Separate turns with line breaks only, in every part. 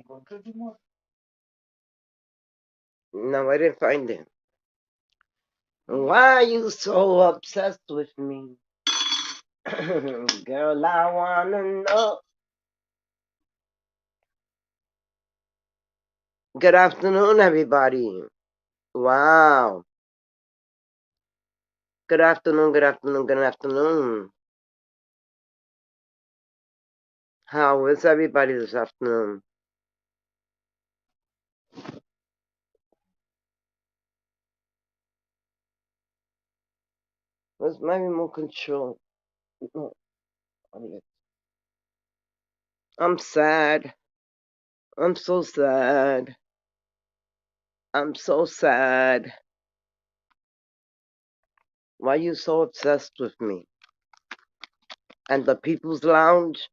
No, I didn't find it. Why are you so obsessed with me? Girl, I wanna know. Good afternoon, everybody. Wow. Good afternoon, good afternoon, good afternoon. How is everybody this afternoon? Where's my remote control? Oh, I'm sad. I'm so sad. I'm so sad. Why are you so obsessed with me? And the People's Lounge?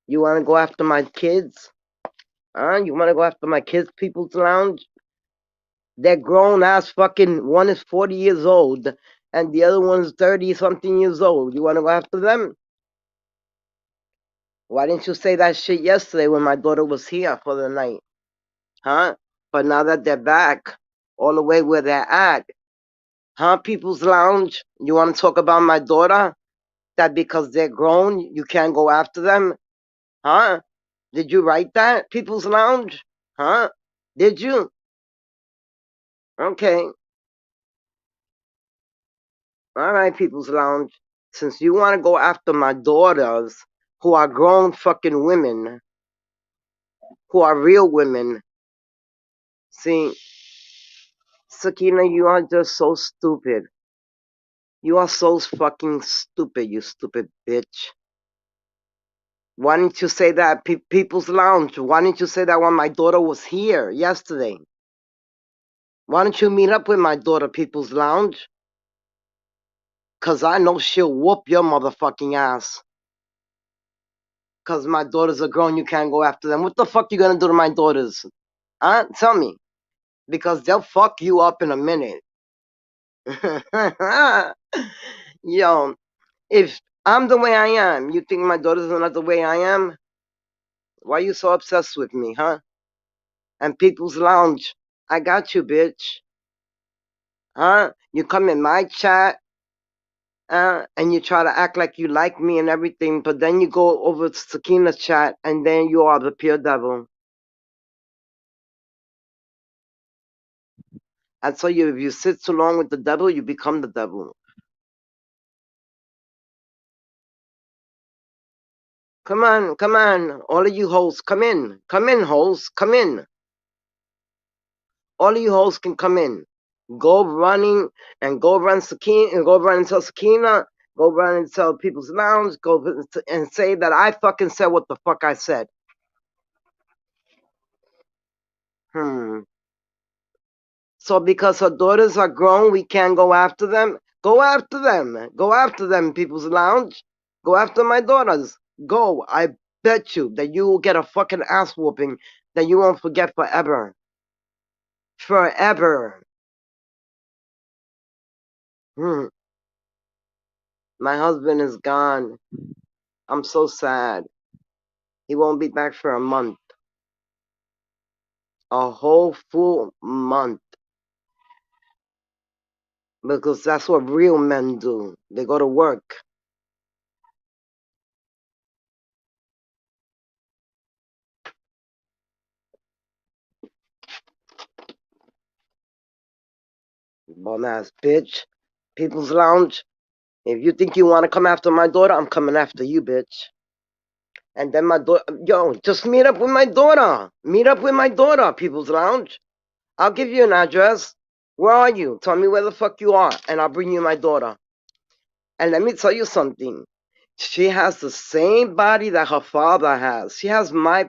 You wanna go after my kids? Huh? You wanna go after my kids' People's Lounge? They're grown ass fucking, one is 40 years old and the other one's 30 something years old. You wanna go after them? Why didn't you say that shit yesterday when my daughter was here for the night? Huh? But now that they're back, all the way where they're at, huh? People's Lounge, you wanna talk about my daughter? That because they're grown, you can't go after them? Huh? Did you write that? People's Lounge? Huh? Did you? Okay. All right, People's Lounge. Since you want to go after my daughters, who are grown fucking women, who are real women, see, Sakina, you are just so stupid. You are so fucking stupid, you stupid bitch. Why didn't you say that, People's Lounge? Why didn't you say that when my daughter was here yesterday? Why don't you meet up with my daughter, People's Lounge? 'Cause I know she'll whoop your motherfucking ass. 'Cause my daughters are grown, you can't go after them. What the fuck you gonna do to my daughters? Huh? Tell me. Because they'll fuck you up in a minute. Yo, if I'm the way I am, you think my daughters are not the way I am? Why are you so obsessed with me, huh? And People's Lounge, I got you, bitch. Huh? You come in my chat, and you try to act like you like me and everything, but then you go over to Sakina's chat, and then you are the pure devil. And so if you sit too long with the devil, you become the devil. Come on, come on. All of you hoes, come in. Come in, hoes. Come in. All of you hoes can come in. Go running and go run Sakina and go run and tell Sakina. Go run and tell People's Lounge. Go and say that I fucking said what the fuck I said. So because her daughters are grown, we can't go after them? Go after them. Go after them, People's Lounge. Go after my daughters. Go. I bet you that you will get a fucking ass whooping that you won't forget forever. Forever. Hmm. My husband is gone. I'm so sad. He won't be back for a month. A whole full month. Because that's what real men do. They go to work. Bum ass bitch. People's Lounge. If you think you want to come after my daughter, I'm coming after you, bitch. And then my daughter, yo, just meet up with my daughter. Meet up with my daughter, People's Lounge. I'll give you an address. Where are you? Tell me where the fuck you are, and I'll bring you my daughter. And let me tell you something. She has the same body that her father has. She has my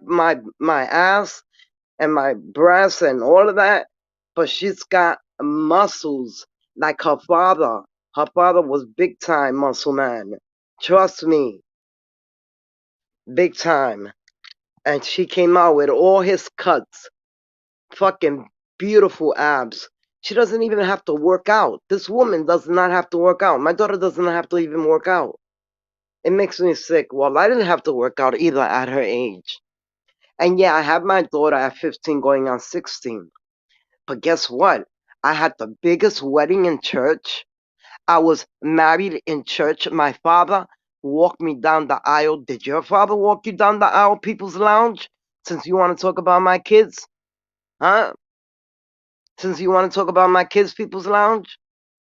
ass and my breasts and all of that, but she's got muscles like her father. Her father was big time muscle man. Trust me, big time. And she came out with all his cuts, fucking beautiful abs. She doesn't even have to work out. This woman does not have to work out. My daughter doesn't have to even work out. It makes me sick. Well, I didn't have to work out either at her age. And yeah, I have my daughter at 15 going on 16. But guess what? I had the biggest wedding in church. I was married in church. My father walked me down the aisle. Did your father walk you down the aisle, People's Lounge? Since you want to talk about my kids? Huh? Since you want to talk about my kids, People's Lounge?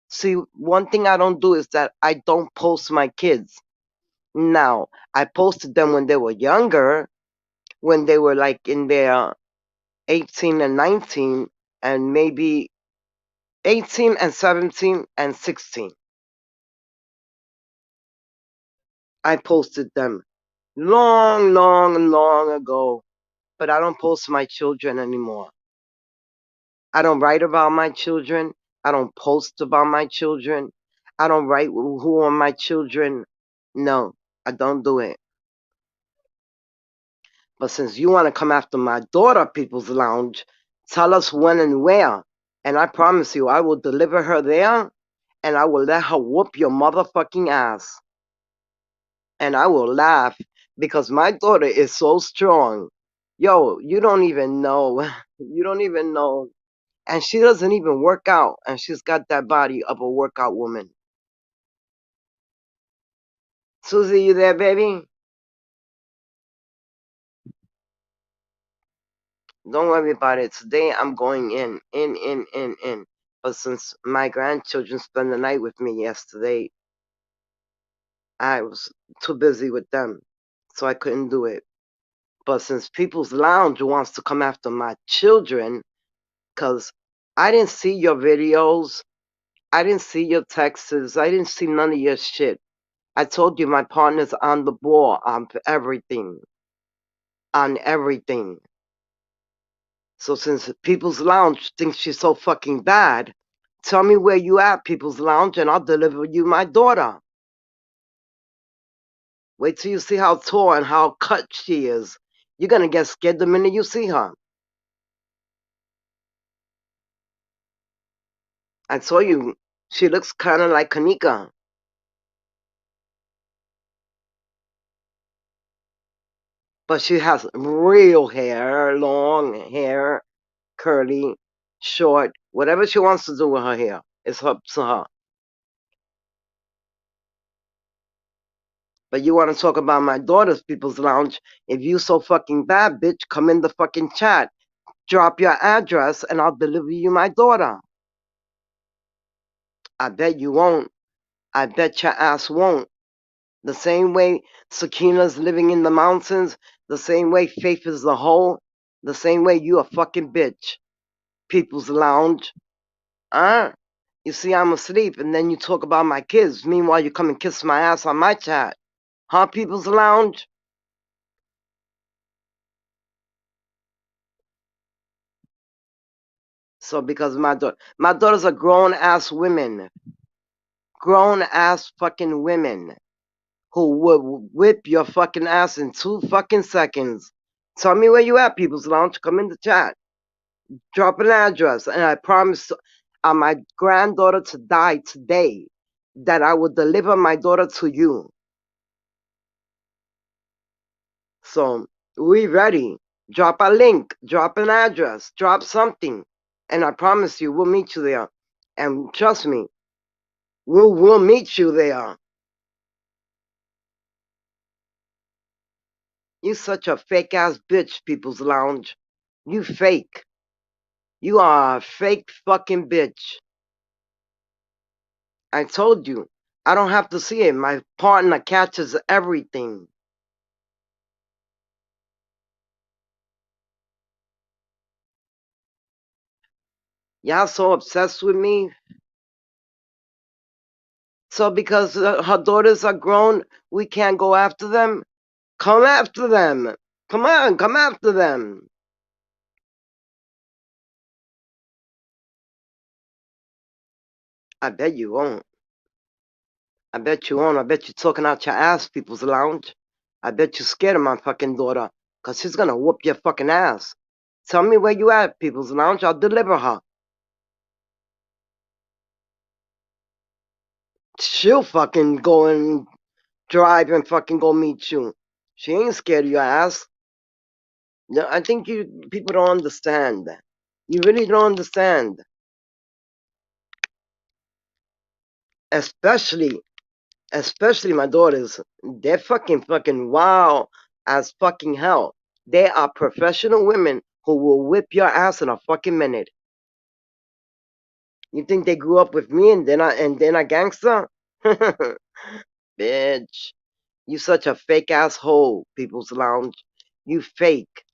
See, one thing I don't do is that I don't post my kids. Now, I posted them when they were younger, when they were like in their 18 and 19, and maybe 18 and 17 and 16. I posted them long, long, long ago, but I don't post my children anymore. I don't write about my children. I don't post about my children. I don't write who are my children. No, I don't do it. But since you want to come after my daughter, People's Lounge, tell us when and where. And I promise you, I will deliver her there and I will let her whoop your motherfucking ass. And I will laugh because my daughter is so strong. Yo, you don't even know. You don't even know. And she doesn't even work out. And she's got that body of a workout woman. Susie, you there, baby? Don't worry about it. Today I'm going in. But since my grandchildren spent the night with me yesterday, I was too busy with them. So I couldn't do it. But since People's Lounge wants to come after my children, because I didn't see your videos, I didn't see your texts, I didn't see none of your shit. I told you my partner's on the ball on everything. On everything. So since People's Lounge thinks she's so fucking bad, tell me where you at, People's Lounge, and I'll deliver you my daughter. Wait till you see how tall and how cut she is. You're gonna get scared the minute you see her. I told you, she looks kind of like Kanika. But she has real hair, long hair, curly, short, whatever she wants to do with her hair. It's up to her. But you want to talk about my daughter's People's Lounge? If you so fucking bad, bitch, come in the fucking chat. Drop your address and I'll deliver you my daughter. I bet you won't. I bet your ass won't. The same way Sakina's living in the mountains, the same way Faith is the hoe, the same way you a fucking bitch. People's Lounge. Huh? You see, I'm asleep, and then you talk about my kids. Meanwhile, you come and kiss my ass on my chat. Huh, People's Lounge? So, because my daughters are grown ass women. Grown ass fucking women who would whip your fucking ass in 2 fucking seconds. Tell me where you at, People's Lounge. Come in the chat. Drop an address, and I promise on my granddaughter to die today that I will deliver my daughter to you. So we ready. Drop a link, drop an address, drop something, and I promise you we'll meet you there. And trust me, we'll meet you there. You such a fake ass bitch, People's Lounge. You fake. You are a fake fucking bitch. I told you. I don't have to see it. My partner catches everything. Y'all so obsessed with me. So because her daughters are grown, we can't go after them? Come after them. Come on, come after them. I bet you won't. I bet you won't. I bet you're talking out your ass, People's Lounge. I bet you're scared of my fucking daughter, because she's gonna whoop your fucking ass. Tell me where you at, People's Lounge. I'll deliver her. She'll fucking go and drive and fucking go meet you. She ain't scared of your ass. No, I think people don't understand. You really don't understand. Especially, especially my daughters. They're fucking wild as fucking hell. They are professional women who will whip your ass in a fucking minute. You think they grew up with me and then I gangster? Bitch. You such a fake asshole, People's Lounge. You fake.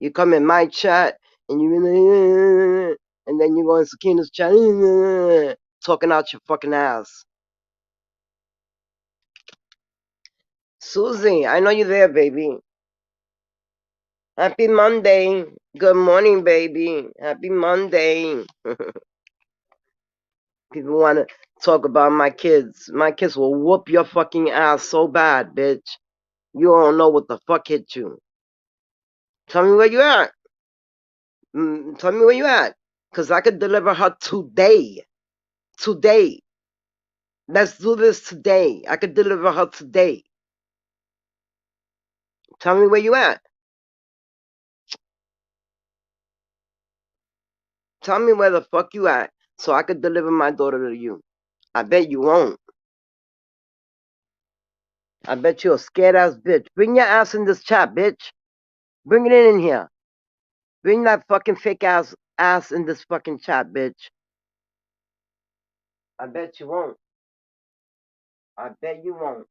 You come in my chat and you and then you go in Sakina's chat talking out your fucking ass. Susie, I know you're there, baby. Happy Monday. Good morning, baby. Happy Monday. People want to talk about my kids. My kids will whoop your fucking ass so bad, bitch. You don't know what the fuck hit you. Tell me where you at. Tell me where you at. Because I could deliver her today. Today. Let's do this today. I could deliver her today. Tell me where you at. Tell me where the fuck you at so I could deliver my daughter to you. I bet you won't. I bet you're a scared ass bitch. Bring your ass in this chat, bitch. Bring it in here. Bring that fucking fake ass in this fucking chat, bitch. I bet you won't. I bet you won't.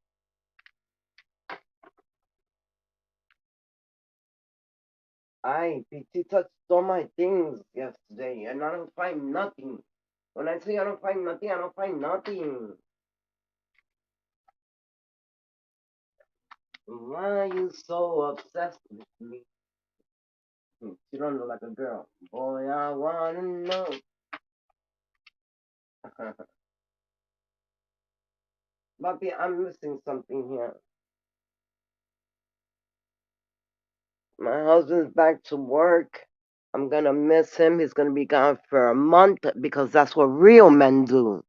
PT touched all my things yesterday and I don't find nothing. When I say I don't find nothing, I don't find nothing. Why are you so obsessed with me? You don't look like a girl. Boy, I wanna know. Bobby, I'm missing something here. My husband's back to work. I'm gonna miss him. He's gonna be gone for a month because that's what real men do.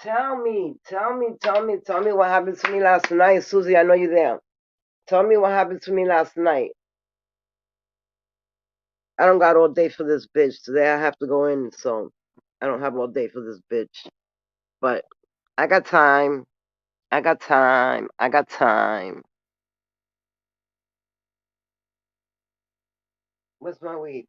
Tell me what happened to me last night. Susie, I know you're there. Tell me what happened to me last night. I don't got all day for this bitch. Today I have to go in, so I don't have all day for this bitch. But I got time. I got time. I got time. Where's my weed?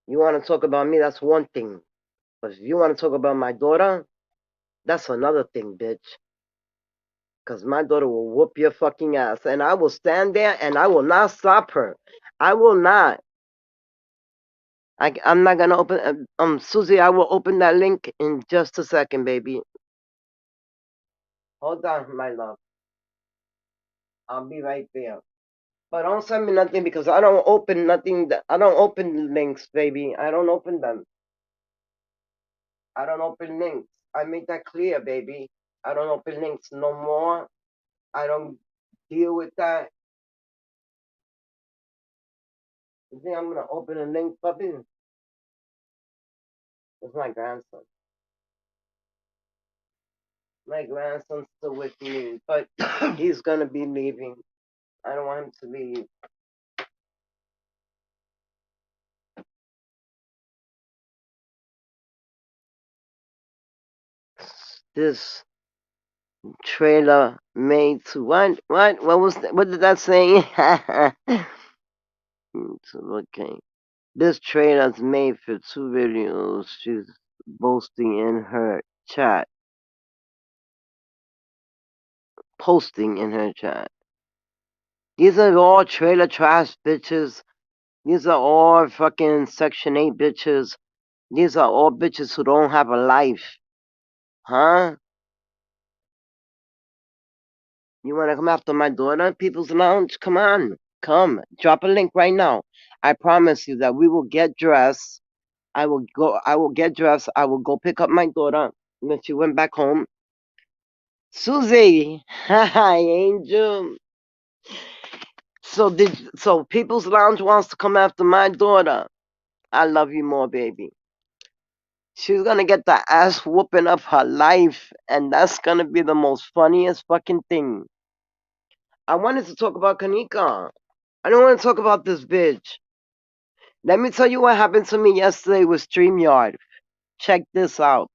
You want to talk about me? That's one thing. But if you want to talk about my daughter, that's another thing, bitch. Because my daughter will whoop your fucking ass. And I will stand there and I will not stop her. I will not. I'm not going to open. Susie, I will open that link in just a second, baby. Hold on, my love. I'll be right there. But don't send me nothing because I don't open nothing. I don't open links, baby. I don't open them. I don't open links. I made that clear, baby. I don't open links no more. I don't deal with that. You think I'm gonna open a link, puppy? It's my grandson. My grandson's still with me, but he's gonna be leaving. I don't want him to leave. This trailer made to what was that? What did that say? Okay. This trailer's made for 2 videos she's posting in her chat. Posting in her chat. These are all trailer trash bitches. These are all fucking Section 8 bitches. These are all bitches who don't have a life. Huh? You wanna come after my daughter, People's Lounge? Come on. Come. Drop a link right now. I promise you that we will get dressed. I will get dressed. I will go pick up my daughter when she went back home. Susie! Hi, Angel. So People's Lounge wants to come after my daughter. I love you more, baby. She's gonna get the ass whooping of her life, and that's gonna be the most funniest fucking thing. I wanted to talk about Kanika. I don't want to talk about this bitch. Let me tell you what happened to me yesterday with StreamYard. Check this out.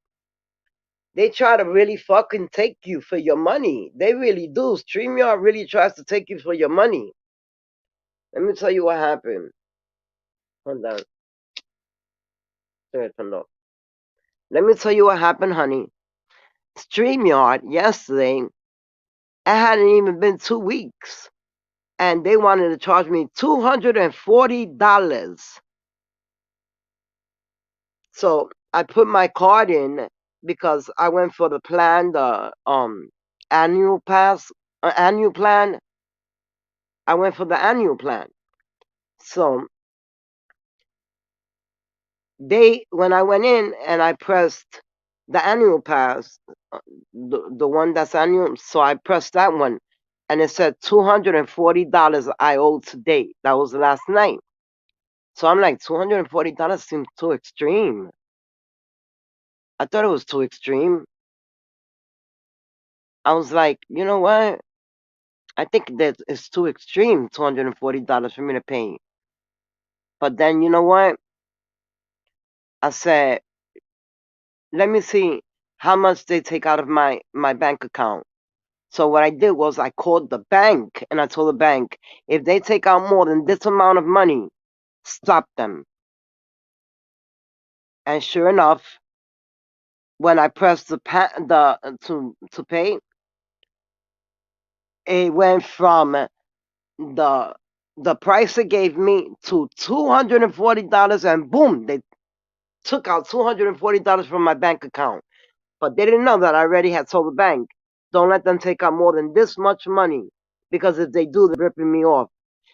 They try to really fucking take you for your money. They really do. StreamYard really tries to take you for your money. Let me tell you what happened. Hold on. Let me tell you what happened, honey. StreamYard yesterday, it hadn't even been 2 weeks. And they wanted to charge me $240. So I put my card in because I went for the plan, the annual pass, annual plan. I went for the annual plan. So when I went in and I pressed the annual pass, the one that's annual, so I pressed that one, and it said $240 I owe today. That was last night. So I'm like, $240 seems too extreme. I thought it was too extreme. I was like, you know what? I think that it's too extreme, $240 for me to pay. But then, you know what? I said, let me see how much they take out of my bank account. So what I did was I called the bank and I told the bank, if they take out more than this amount of money, stop them. And sure enough, when I pressed to pay, it went from the price it gave me to $240, and boom, they took out $240 from my bank account. But they didn't know that I already had told the bank, don't let them take out more than this much money, because if they do, they're ripping me off.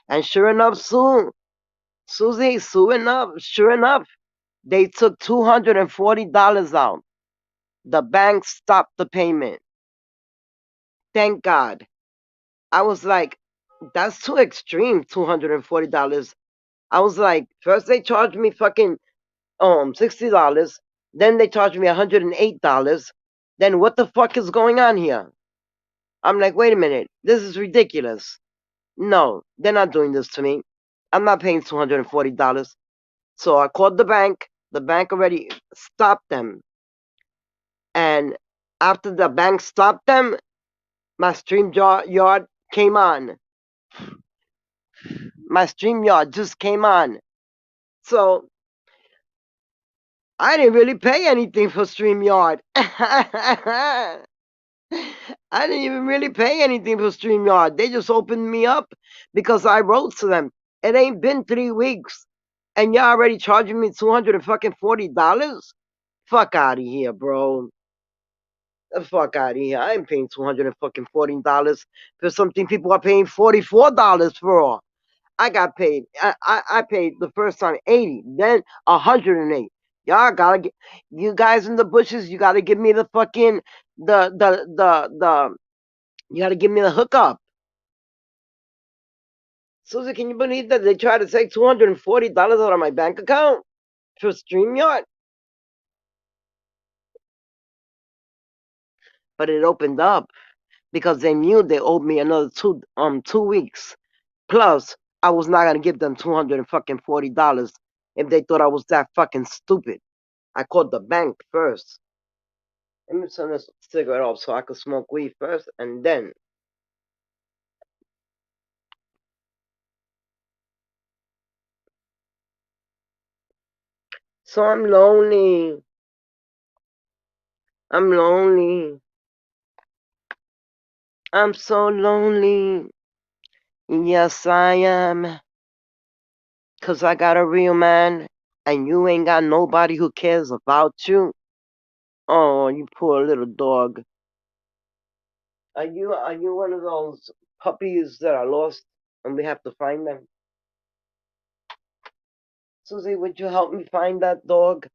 And sure enough, SUZI, sure enough, they took $240 out. The bank stopped the payment. Thank God. I was like, that's too extreme, $240. I was like, first they charged me fucking $60, then they charged me $108. Then what the fuck is going on here? I'm like, wait a minute, this is ridiculous. No, they're not doing this to me. I'm not paying $240. So I called the bank. The bank already stopped them. And after the bank stopped them, my StreamYard came on. My StreamYard just came on. So I didn't really pay anything for StreamYard. I didn't even really pay anything for StreamYard. They just opened me up because I wrote to them. It ain't been 3 weeks, and y'all already charging me $240? Fuck out of here, bro. The fuck out of here. I ain't paying $240 for something people are paying $44 for. I got paid. I paid the first time 80, then 108. Y'all gotta get, you guys in the bushes, you gotta give me the fucking the you gotta give me the hookup. Susie, can you believe that they tried to take $240 out of my bank account for StreamYard? But it opened up because they knew they owed me another 2 weeks. Plus, I was not gonna give them $240 if they thought I was that fucking stupid. I called the bank first. Let me turn this cigarette off so I could smoke weed first, and then. So I'm lonely. I'm lonely. I'm so lonely. Yes, I am. 'Cause I got a real man, and you ain't got nobody who cares about you. Oh, you poor little dog. Are you one of those puppies that are lost and we have to find them? Susie, would you help me find that dog?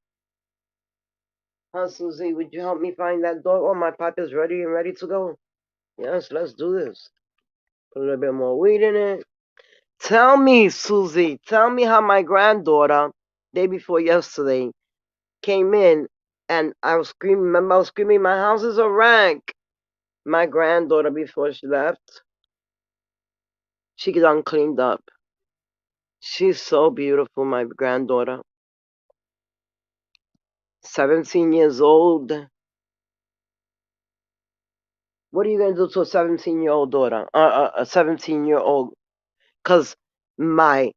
Huh, Susie, would you help me find that dog? Oh, my pipe is ready to go. Yes, let's do this. Put a little bit more weed in it. Tell me, Susie, tell me how my granddaughter, day before yesterday, came in And I was screaming, remember I was screaming, my house is a wreck. My granddaughter, before she left, she done cleaned up. She's so beautiful, my granddaughter. 17 years old. What are you going to do to a 17-year-old daughter? A 17-year-old? Because my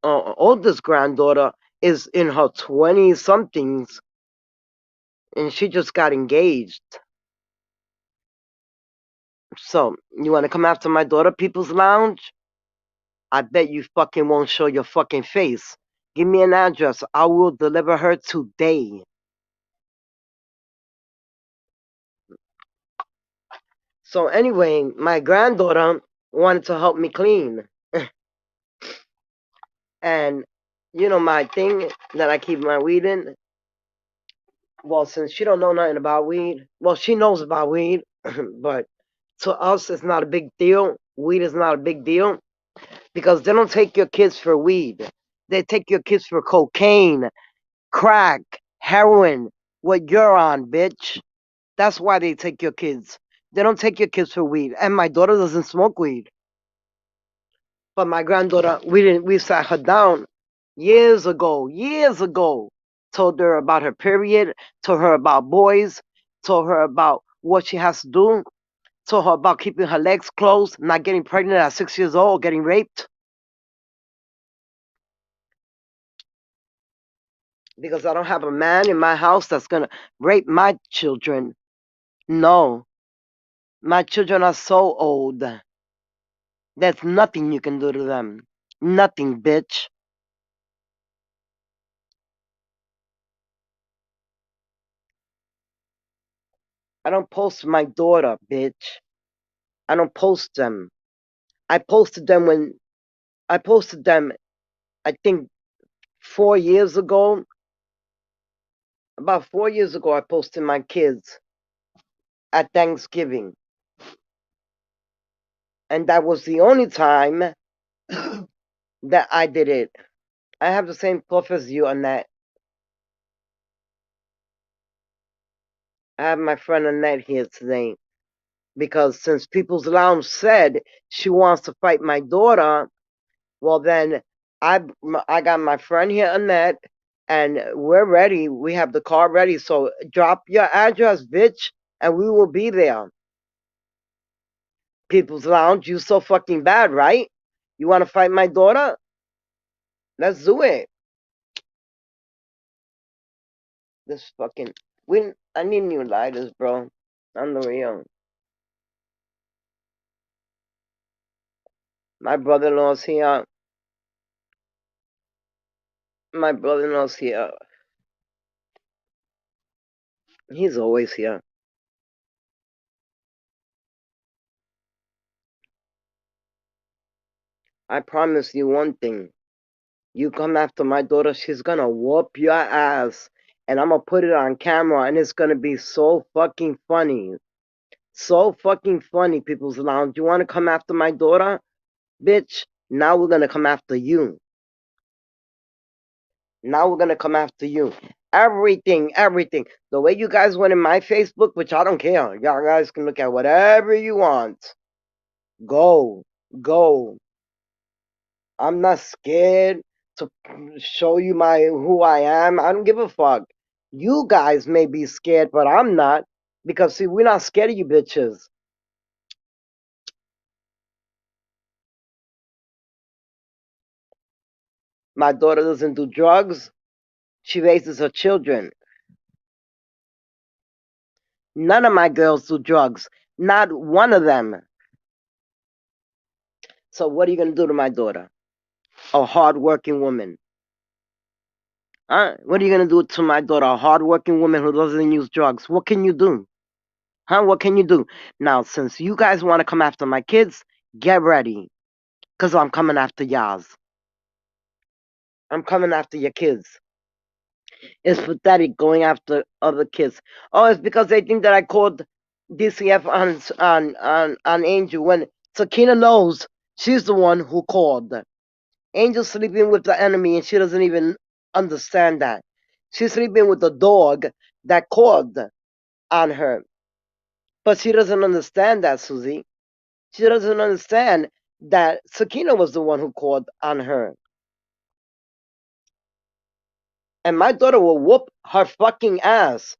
oldest granddaughter is in her 20 somethings and she just got engaged. So, you want to come after my daughter, People's Lounge? I bet you fucking won't show your fucking face. Give me an address. I will deliver her today. So, anyway, my granddaughter wanted to help me clean. And, you know, my thing that I keep my weed in, well, since she don't know nothing about weed, well, she knows about weed, but to us, it's not a big deal. Weed is not a big deal because they don't take your kids for weed. They take your kids for cocaine, crack, heroin, what you're on, bitch. That's why they take your kids. They don't take your kids for weed. And my daughter doesn't smoke weed. But my granddaughter, we sat her down years ago. Told her about her period, told her about boys, told her about what she has to do, told her about keeping her legs closed, not getting pregnant at 6 years old, getting raped. Because I don't have a man in my house that's gonna rape my children. No. My children are so old. There's nothing you can do to them. Nothing, bitch. I don't post my daughter, bitch. I don't post them. I posted them I think 4 years ago. About 4 years ago I posted my kids at Thanksgiving. And that was the only time that I did it. I have the same cough as you, Annette. I have my friend Annette here today. Because since People's Lounge said she wants to fight my daughter, well then I got my friend here, Annette, and we're ready. We have the car ready. So drop your address, bitch, and we will be there. People's Lounge, you so fucking bad, right? You want to fight my daughter? Let's do it. This fucking I need new lighters, bro. On the real. My brother-in-law's here. My brother-in-law's here. He's always here. I promise you one thing. You come after my daughter, she's gonna whoop your ass. And I'm gonna put it on camera and it's gonna be so fucking funny. So fucking funny, People's Lounge. You wanna come after my daughter? Bitch, now we're gonna come after you. Now we're gonna come after you. Everything, everything. The way you guys went in my Facebook, which I don't care. Y'all guys can look at whatever you want. Go. Go. I'm not scared to show you who I am. I don't give a fuck. You guys may be scared, but I'm not. Because see, we're not scared of you bitches. My daughter doesn't do drugs. She raises her children. None of my girls do drugs. Not one of them. So what are you gonna do to my daughter? A hardworking woman. Huh? What are you gonna do to my daughter? A hardworking woman who doesn't use drugs. What can you do? Huh? What can you do? Now, since you guys want to come after my kids, get ready. Because I'm coming after y'all's. I'm coming after your kids. It's pathetic going after other kids. Oh, it's because they think that I called DCF on Angel when Sakina knows she's the one who called. Angel's sleeping with the enemy and she doesn't even understand that. She's sleeping with the dog that called on her. But she doesn't understand that, SUZI. She doesn't understand that Sakina was the one who called on her. And my daughter will whoop her fucking ass.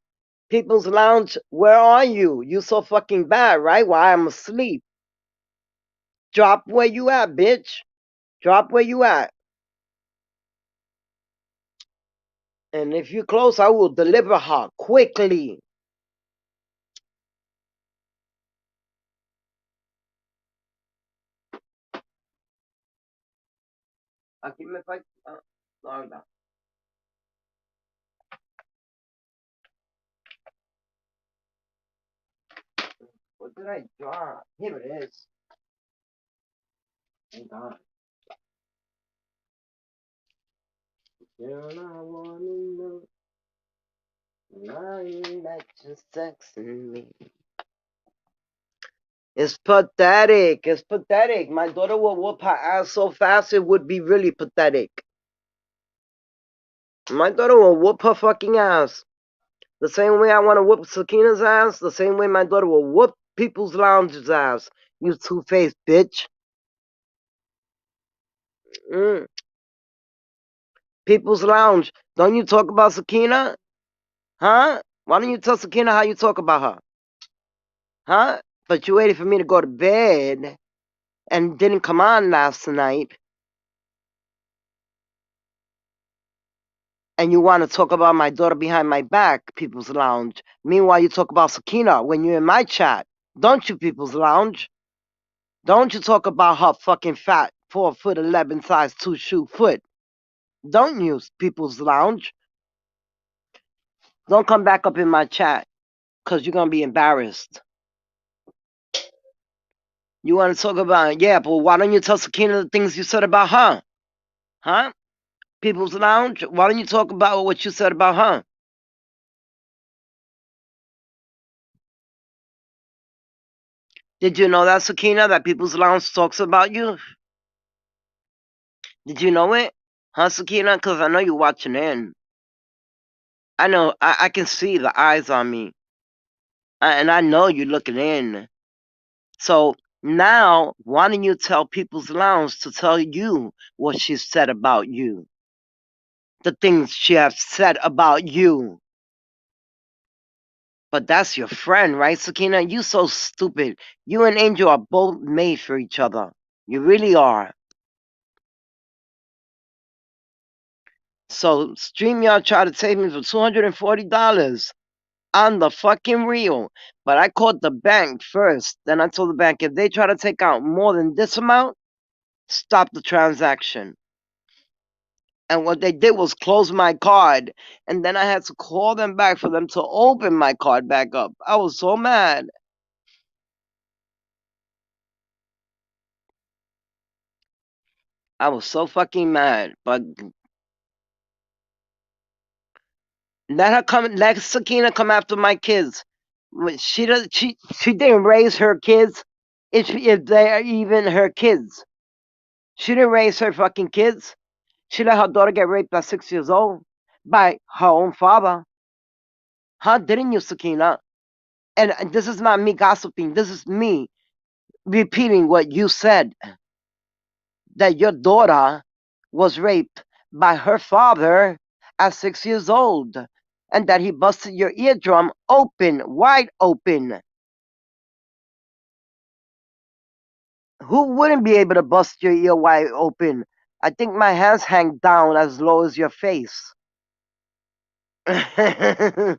People's Lounge, where are you? You so fucking bad, right? While I'm asleep. Drop where you at, bitch. Drop where you at. And if you close, I will deliver her quickly. Aquí me falta. No. What did I draw? Here it is. Thank God. Girl, I wanna know why that you're sexing me. It's pathetic. It's pathetic. My daughter will whoop her ass so fast it would be really pathetic. My daughter will whoop her fucking ass. The same way I want to whoop Sakina's ass, the same way my daughter will whoop People's Lounge's ass. You two-faced bitch. Mm. People's Lounge. Don't you talk about Sakina? Huh? Why don't you tell Sakina how you talk about her? Huh? But you waited for me to go to bed and didn't come on last night. And you want to talk about my daughter behind my back, People's Lounge. Meanwhile, you talk about Sakina when you're in my chat. Don't you, People's Lounge? Don't you talk about her fucking fat 4'11" size 2 shoe foot. Don't you, People's Lounge? Don't come back up in my chat, because you're going to be embarrassed. You want to talk about, yeah, but why don't you tell Sakina the things you said about her? Huh? People's Lounge, why don't you talk about what you said about her? Did you know that, Sakina, that People's Lounge talks about you? Did you know it? Huh, Sakina? Because I know you're watching in. I know, I can see the eyes on me. And I know you're looking in. So now, why don't you tell People's Lounge to tell you what she said about you? The things she has said about you. But that's your friend, right, Sakina? You so stupid. You and Angel are both made for each other. You really are. So StreamYard tried to take me for $240 on the fucking reel. But I called the bank first. Then I told the bank, if they try to take out more than this amount, stop the transaction. And what they did was close my card. And then I had to call them back for them to open my card back up. I was so mad. I was so fucking mad. But let Sakina come after my kids. She didn't raise her kids if they are even her kids. She didn't raise her fucking kids. She let her daughter get raped at 6 years old by her own father. Huh? Didn't you, Sakina? And this is not me gossiping. This is me repeating what you said. That your daughter was raped by her father at 6 years old. And that he busted your eardrum open, wide open. Who wouldn't be able to bust your ear wide open? I think my hands hang down as low as your face. Oh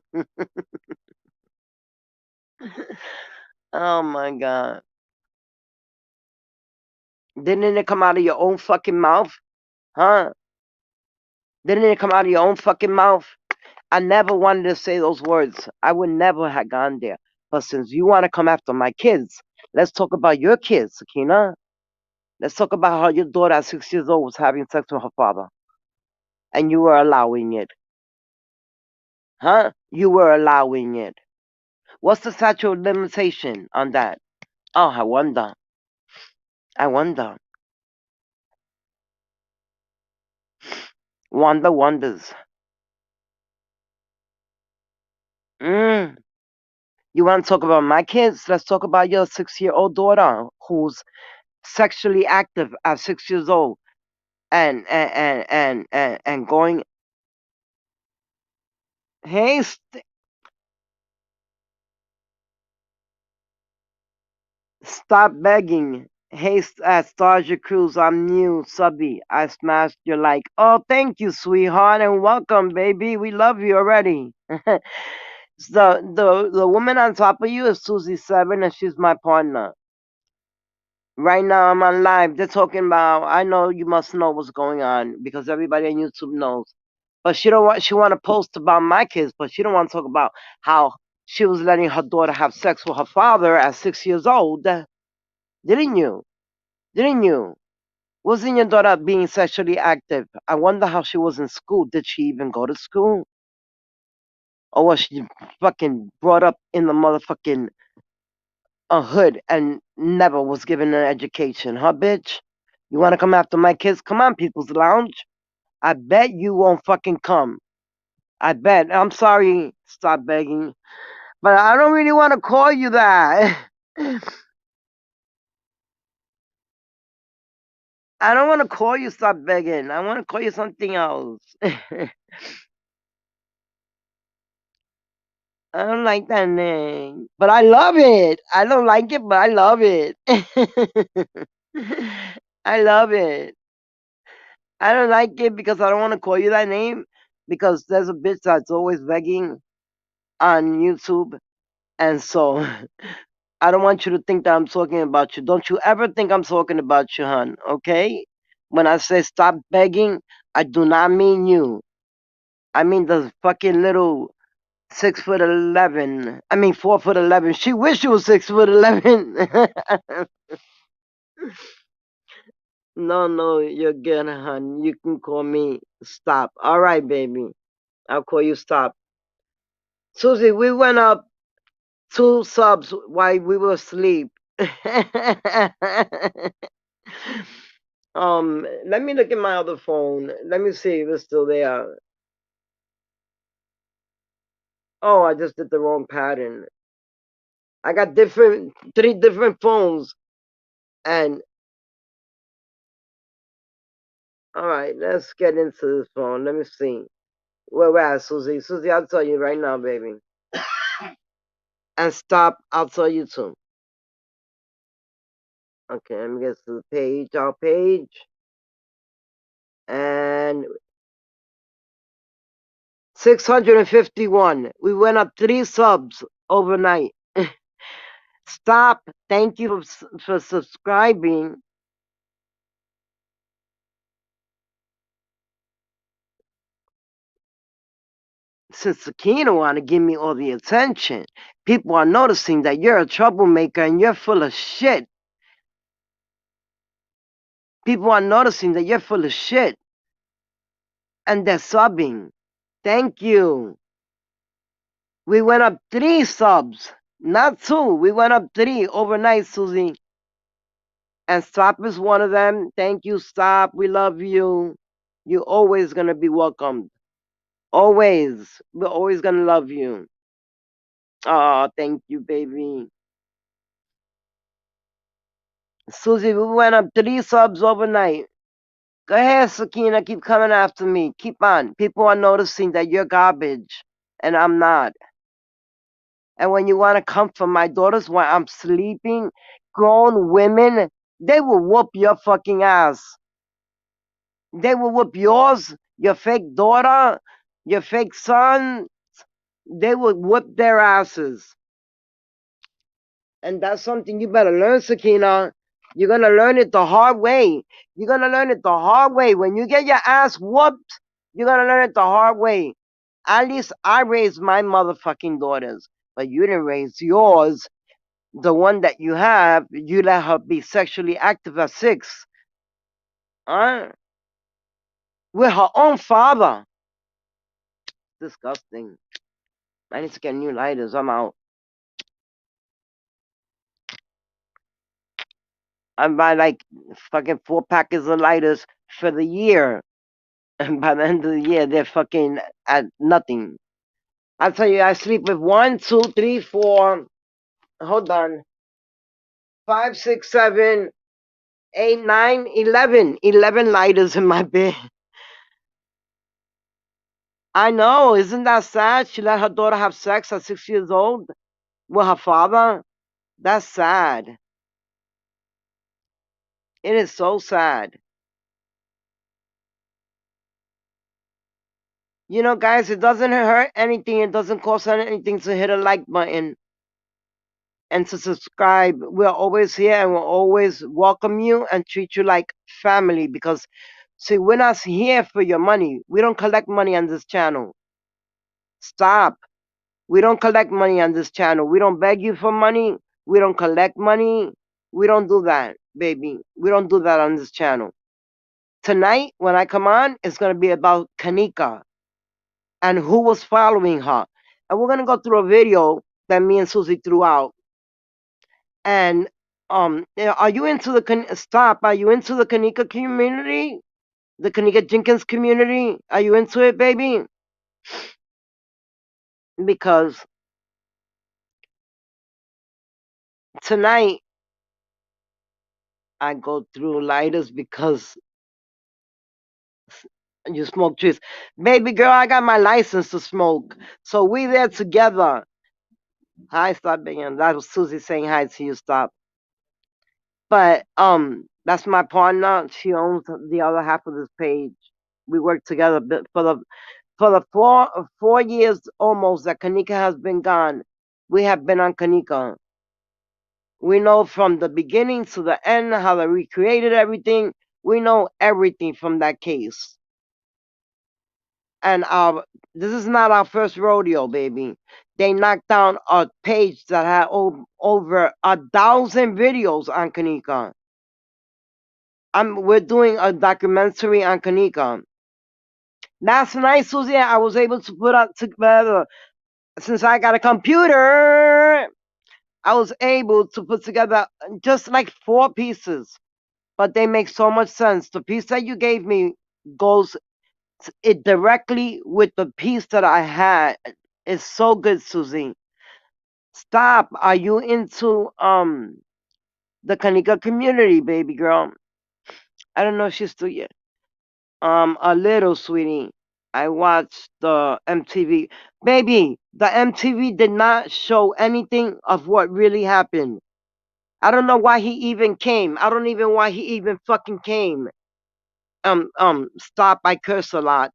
my God. Didn't it come out of your own fucking mouth? Huh? Didn't it come out of your own fucking mouth? I never wanted to say those words. I would never have gone there. But since you want to come after my kids, let's talk about your kids, Sakina. Let's talk about how your daughter at 6 years old was having sex with her father. And you were allowing it. Huh? You were allowing it. What's the statute of limitation on that? Oh, I wonder. I wonder. Wanda wonders. Mm. You want to talk about my kids? Let's talk about your 6-year-old daughter who's sexually active at 6 years old and going. Hey, stop begging. Hey, Starja Cruz, I'm new, subby. I smashed your like. Oh, thank you, sweetheart, and welcome, baby. We love you already. The woman on top of you is Susie 7, and she's my partner. Right now, I'm on live. They're talking about. I know you must know what's going on because everybody on YouTube knows. But she don't want. She want to post about my kids, but she don't want to talk about how she was letting her daughter have sex with her father at 6 years old. Didn't you? Didn't you? Wasn't your daughter being sexually active? I wonder how she was in school. Did she even go to school? Or was she fucking brought up in the motherfucking hood and never was given an education? Huh, bitch? You want to come after my kids? Come on, People's Lounge. I bet you won't fucking come. I bet. I'm sorry. Stop begging. But I don't really want to call you that. I don't want to call you stop begging. I want to call you something else. I don't like that name, but I love it. I don't like it, but I love it. I love it. I don't like it because I don't want to call you that name because there's a bitch that's always begging on YouTube, and so I don't want you to think that I'm talking about you. Don't you ever think I'm talking about you, hon, okay? When I say stop begging, I do not mean you. I mean the fucking little 6'11". I mean 4'11". She wish she was 6'11". No, you're good, hon. You can call me Stop. All right, baby. I'll call you Stop. Susie, we went up 2 subs while we were asleep. Let me look at my other phone. Let me see if it's still there. Oh, I just did the wrong pattern. I got 3 different phones, and all right, let's get into this phone. Let me see. Where we're at, Susie. Susie, I'll tell you right now, baby. And Stop, I'll tell you too. Okay, let me get to the page, our page. And 651. We went up 3 subs overnight. Stop. Thank you for subscribing. Since Sakina want to give me all the attention, people are noticing that you're a troublemaker and you're full of shit. People are noticing that you're full of shit. And they're subbing. Thank you. We went up 3 subs. Not 2. We went up 3 overnight, Susie. And Stop is one of them. Thank you, Stop. We love you. You're always going to be welcomed. Always. We're always going to love you. Oh, thank you, baby. Susie, we went up 3 subs overnight. Go ahead, Sakina. Keep coming after me. Keep on. People are noticing that you're garbage, and I'm not. And when you want to come for my daughters while I'm sleeping, grown women, they will whoop your fucking ass. They will whoop yours, your fake daughter, your fake son. They will whoop their asses. And that's something you better learn, Sakina. You're going to learn it the hard way. You're going to learn it the hard way. When you get your ass whooped, you're going to learn it the hard way. At least I raised my motherfucking daughters, but you didn't raise yours. The one that you have, you let her be sexually active at 6. Huh? With her own father. Disgusting. I need to get new lighters. I'm out. I buy like fucking 4 packets of lighters for the year. And by the end of the year, they're fucking at nothing. I tell you, I sleep with 1, 2, 3, 4. Hold on. 5, 6, 7, 8, 9, 11. 11 lighters in my bed. I know. Isn't that sad? She let her daughter have sex at 6 years old with her father. That's sad. It is so sad. You know, guys, it doesn't hurt anything. It doesn't cost anything to hit a like button and to subscribe. We're always here and we'll always welcome you and treat you like family because, see, we're not here for your money. We don't collect money on this channel. Stop. We don't collect money on this channel. We don't beg you for money. We don't collect money. We don't do that, baby. We don't do that on this channel. Tonight, when I come on, it's going to be about Kanika and who was following her. And we're going to go through a video that me and SUZI threw out. And are you into the stop? Are you into the Kanika community? The Kanika Jenkins community? Are you into it, baby? Because tonight I go through lighters because you smoke trees. Baby girl, I got my license to smoke. So we there together. Hi, stop being. That was SUZI saying hi to you, stop. But that's my partner. She owns the other half of this page. We work together for the 4 years almost that Kanika has been gone. We have been on Kanika. We know from the beginning to the end how they recreated everything. We know everything from that case. And this is not our first rodeo, baby. They knocked down a page that had over 1,000 videos on Kanika. We're doing a documentary on Kanika. Last night, SUZI, I was able to put out together, since I got a computer, I was able to put together just like 4 pieces. But they make so much sense. The piece that you gave me goes it directly with the piece that I had. It's so good, SUZI. Stop. Are you into the Kanika community, baby girl? I don't know if she's still yet. A little, sweetie. I watched the MTV. Baby, the MTV did not show anything of what really happened. I don't know why he even came. I don't even why he even fucking came. Stop. I curse a lot.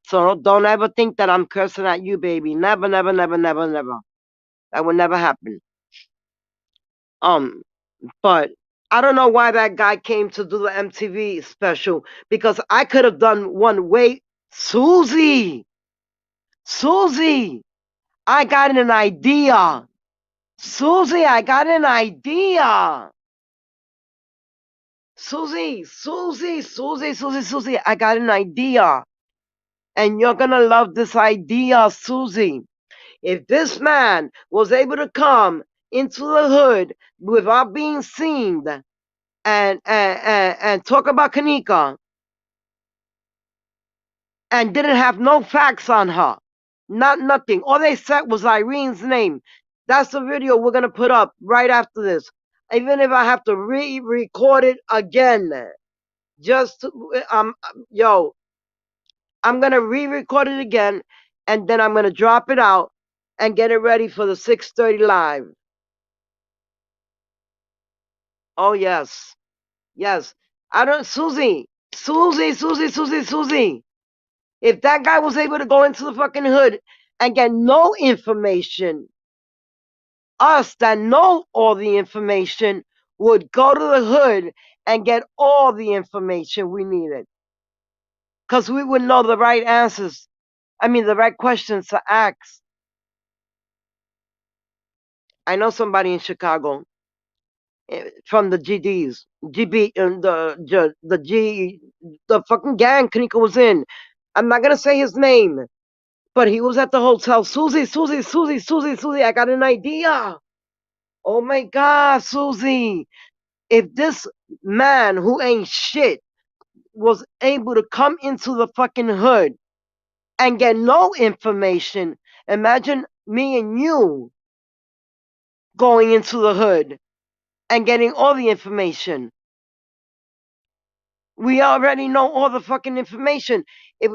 So don't ever think that I'm cursing at you, baby. Never, never, never, never, never. That would never happen. But I don't know why that guy came to do the MTV special because I could have done one way. SUZI, SUZI, I got an idea. SUZI, I got an idea. SUZI, SUZI, SUZI, SUZI, SUZI, I got an idea. And you're gonna love this idea, SUZI. If this man was able to come into the hood without being seen and talk about Kanika and didn't have no facts on her, nothing. All they said was Irene's name. That's the video we're gonna put up right after this. Even if I have to re-record it again, just to, yo, I'm gonna re-record it again, and then I'm gonna drop it out and get it ready for the 6:30 live. Oh yes, yes. I don't, SUZI, SUZI, SUZI, SUZI, SUZI. If that guy was able to go into the fucking hood and get no information, us that know all the information would go to the hood and get all the information we needed. Because we would know the right answers. I mean, the right questions to ask. I know somebody in Chicago from the GDs, GB, the fucking gang Kanika was in. I'm not gonna say his name, but he was at the hotel. SUZI, SUZI, SUZI, SUZI, SUZI. I got an idea. Oh my God, SUZI. If this man who ain't shit was able to come into the fucking hood and get no information. Imagine me and you going into the hood and getting all the information. We already know all the fucking information. It,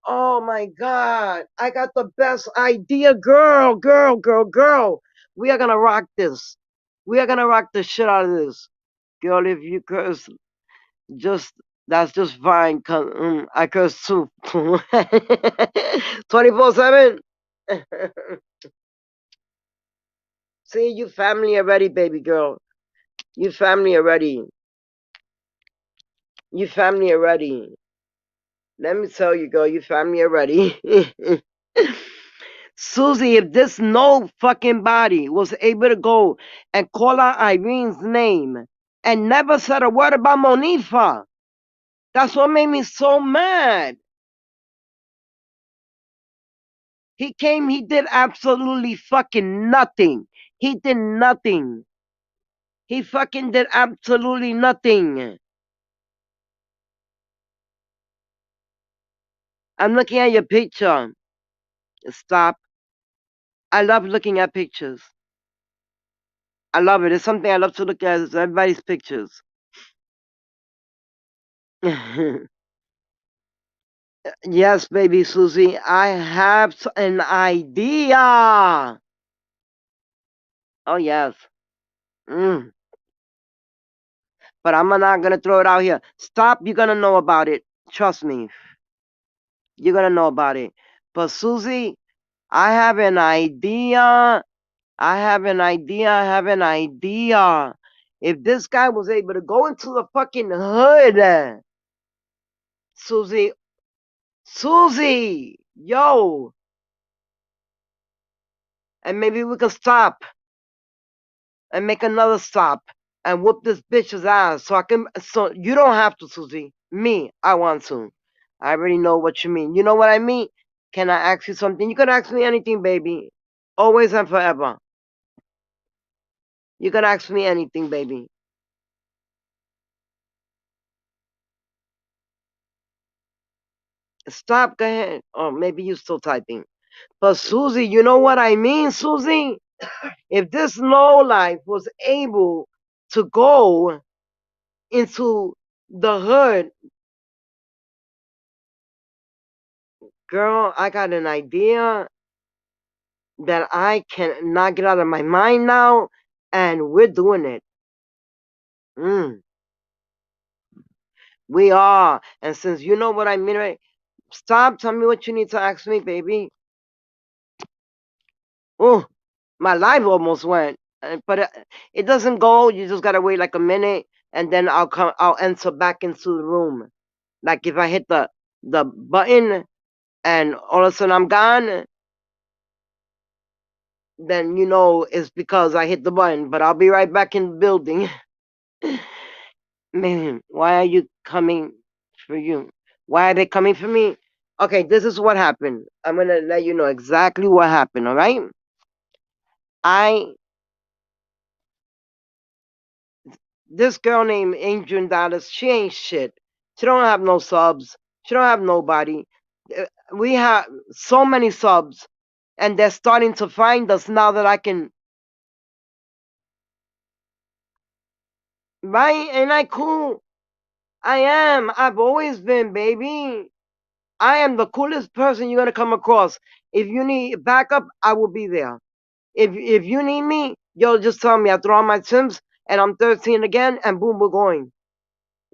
oh my God. I got the best idea. Girl. We are going to rock this. We are going to rock the shit out of this. Girl, if you curse, just, that's just fine. Cause, I curse too. 24/7. See, you family already, baby girl. You family already. You family already. Let me tell you, girl, you family already. SUZI, if this no fucking body was able to go and call out Irene's name and never said a word about Monifa, that's what made me so mad. He came, he did absolutely fucking nothing. He did nothing. He fucking did absolutely nothing. I'm looking at your picture. Stop. I love looking at pictures. I love it. It's something I love to look at. Is everybody's pictures. Yes, baby SUZI, I have an idea. Oh, yes. Mm. But I'm not going to throw it out here. Stop. You're going to know about it. Trust me. You're going to know about it. But SUZI, I have an idea. I have an idea. If this guy was able to go into the fucking hood, SUZI, yo, and maybe we can stop and make another stop and whoop this bitch's ass so you don't have to, SUZI. Me, I want to. I already know what you mean. You know what I mean? Can I ask you something? You can ask me anything, baby. Always and forever. You can ask me anything, baby. Stop, go ahead. Or maybe you're still typing. But SUZI, you know what I mean, SUZI? If this low life was able to go into the hood, girl, I got an idea that I cannot get out of my mind now, and we're doing it. We are. And since you know what I mean, right? Stop. Tell me what you need to ask me, baby. Oh, my live almost went, but it doesn't go. You just gotta wait like a minute, and then I'll come. I'll enter back into the room. Like if I hit the button, and all of a sudden I'm gone, then you know it's because I hit the button. But I'll be right back in the building. Man, why are you coming for you? Why are they coming for me? Okay, this is what happened. I'm gonna let you know exactly what happened, alright? I This girl named Angel Dallas, she ain't shit. She don't have no subs. She don't have nobody. We have so many subs, and they're starting to find us now that I can. Right? Ain't I cool? I am. I've always been, baby. I am the coolest person you're gonna come across. If you need backup, I will be there. If you need me, yo, just tell me. I throw on my Sims and I'm 13 again, and boom, we're going.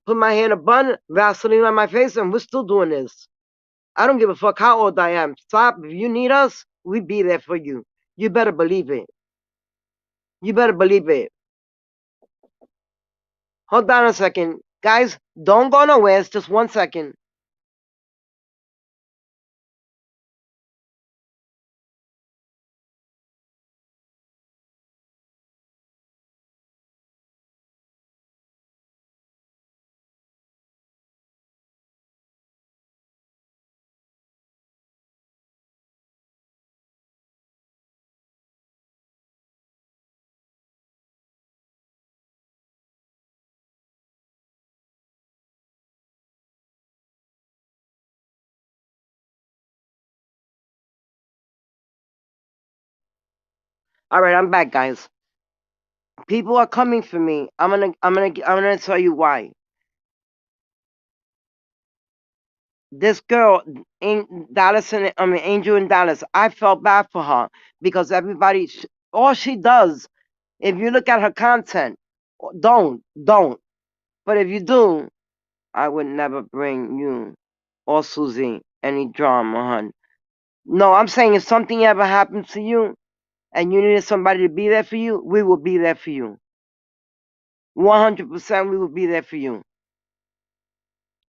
Put my hair in a bun, Vaseline on my face, and we're still doing this. I don't give a fuck how old I am. Stop. If you need us, we be there for you. You better believe it. You better believe it. Hold on a second. Guys, don't go nowhere. It's just 1 second. All right, I'm back, guys. People are coming for me. I'm gonna tell you why. This girl in Dallas, and I mean Angel in Dallas. I felt bad for her because everybody, all she does, if you look at her content, don't. But if you do, I would never bring you or SUZI any drama, hun. No, I'm saying if something ever happens to you and you needed somebody to be there for you, we will be there for you. 100% we will be there for you.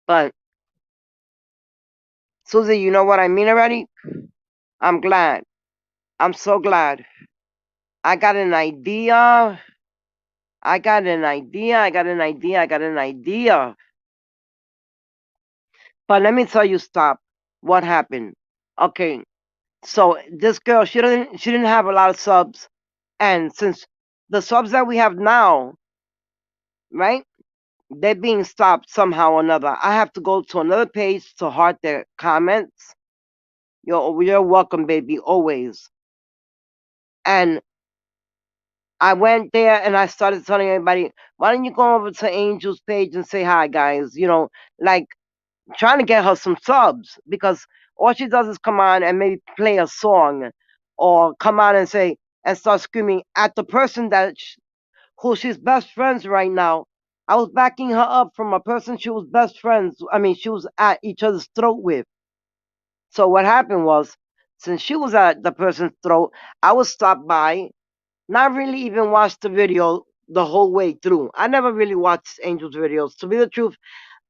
But SUZI, you know what I mean already? I'm glad. I'm so glad. I got an idea. I got an idea. I got an idea. I got an idea. But let me tell you, stop. What happened? Okay, so this girl, she didn't have a lot of subs, and since the subs that we have now, right, they're being stopped somehow or another. I have to go to another page to heart their comments. You're welcome, baby, always. And I went there and I started telling everybody, why don't you go over to Angel's page and say hi, guys? Like trying to get her some subs because all she does is come on and maybe play a song or come on and say and start screaming at the person who she's best friends right now. I was backing her up from a person she was best friends. I mean, she was at each other's throat with. So what happened was, since she was at the person's throat, I would stop by, not really even watch the video the whole way through. I never really watched Angel's videos. To be the truth,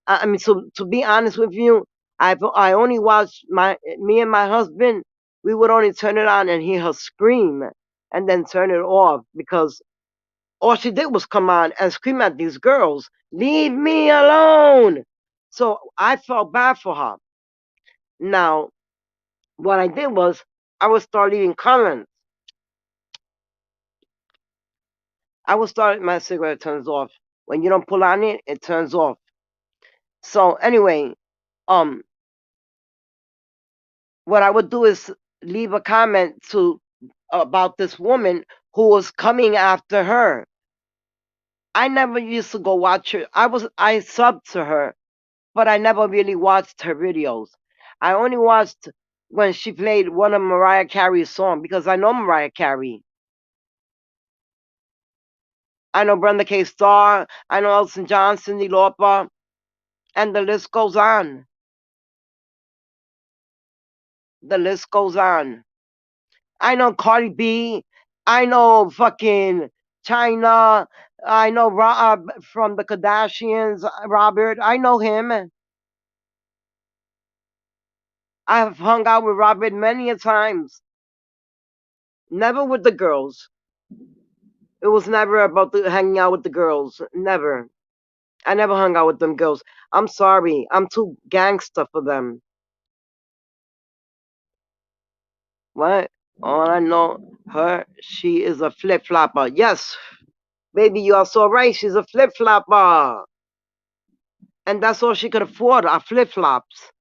I mean, so to be honest with you, I only watched me and my husband. We would only turn it on and hear her scream, and then turn it off because all she did was come on and scream at these girls, "Leave me alone!" So I felt bad for her. Now, what I did was I would start leaving comments. I would start my cigarette turns off. When you don't pull on it, it turns off. So anyway, um, what I would do is leave a comment to about this woman who was coming after her. I never used to go watch her. I subbed to her, but I never really watched her videos. I only watched when she played one of Mariah Carey's songs because I know Mariah Carey. I know Brenda K. Starr. I know Elton John, Cyndi Lauper, and the list goes on. The list goes on. I know Cardi B. I know fucking China. I know Rob from the Kardashians, Robert. I know him. I've hung out with Robert many a times. Never with the girls. It was never about hanging out with the girls. Never. I never hung out with them girls. I'm sorry. I'm too gangster for them. What? All I know, she is a flip flopper. Yes, baby, you are so right. She's a flip flopper. And that's all she could afford are flip flops.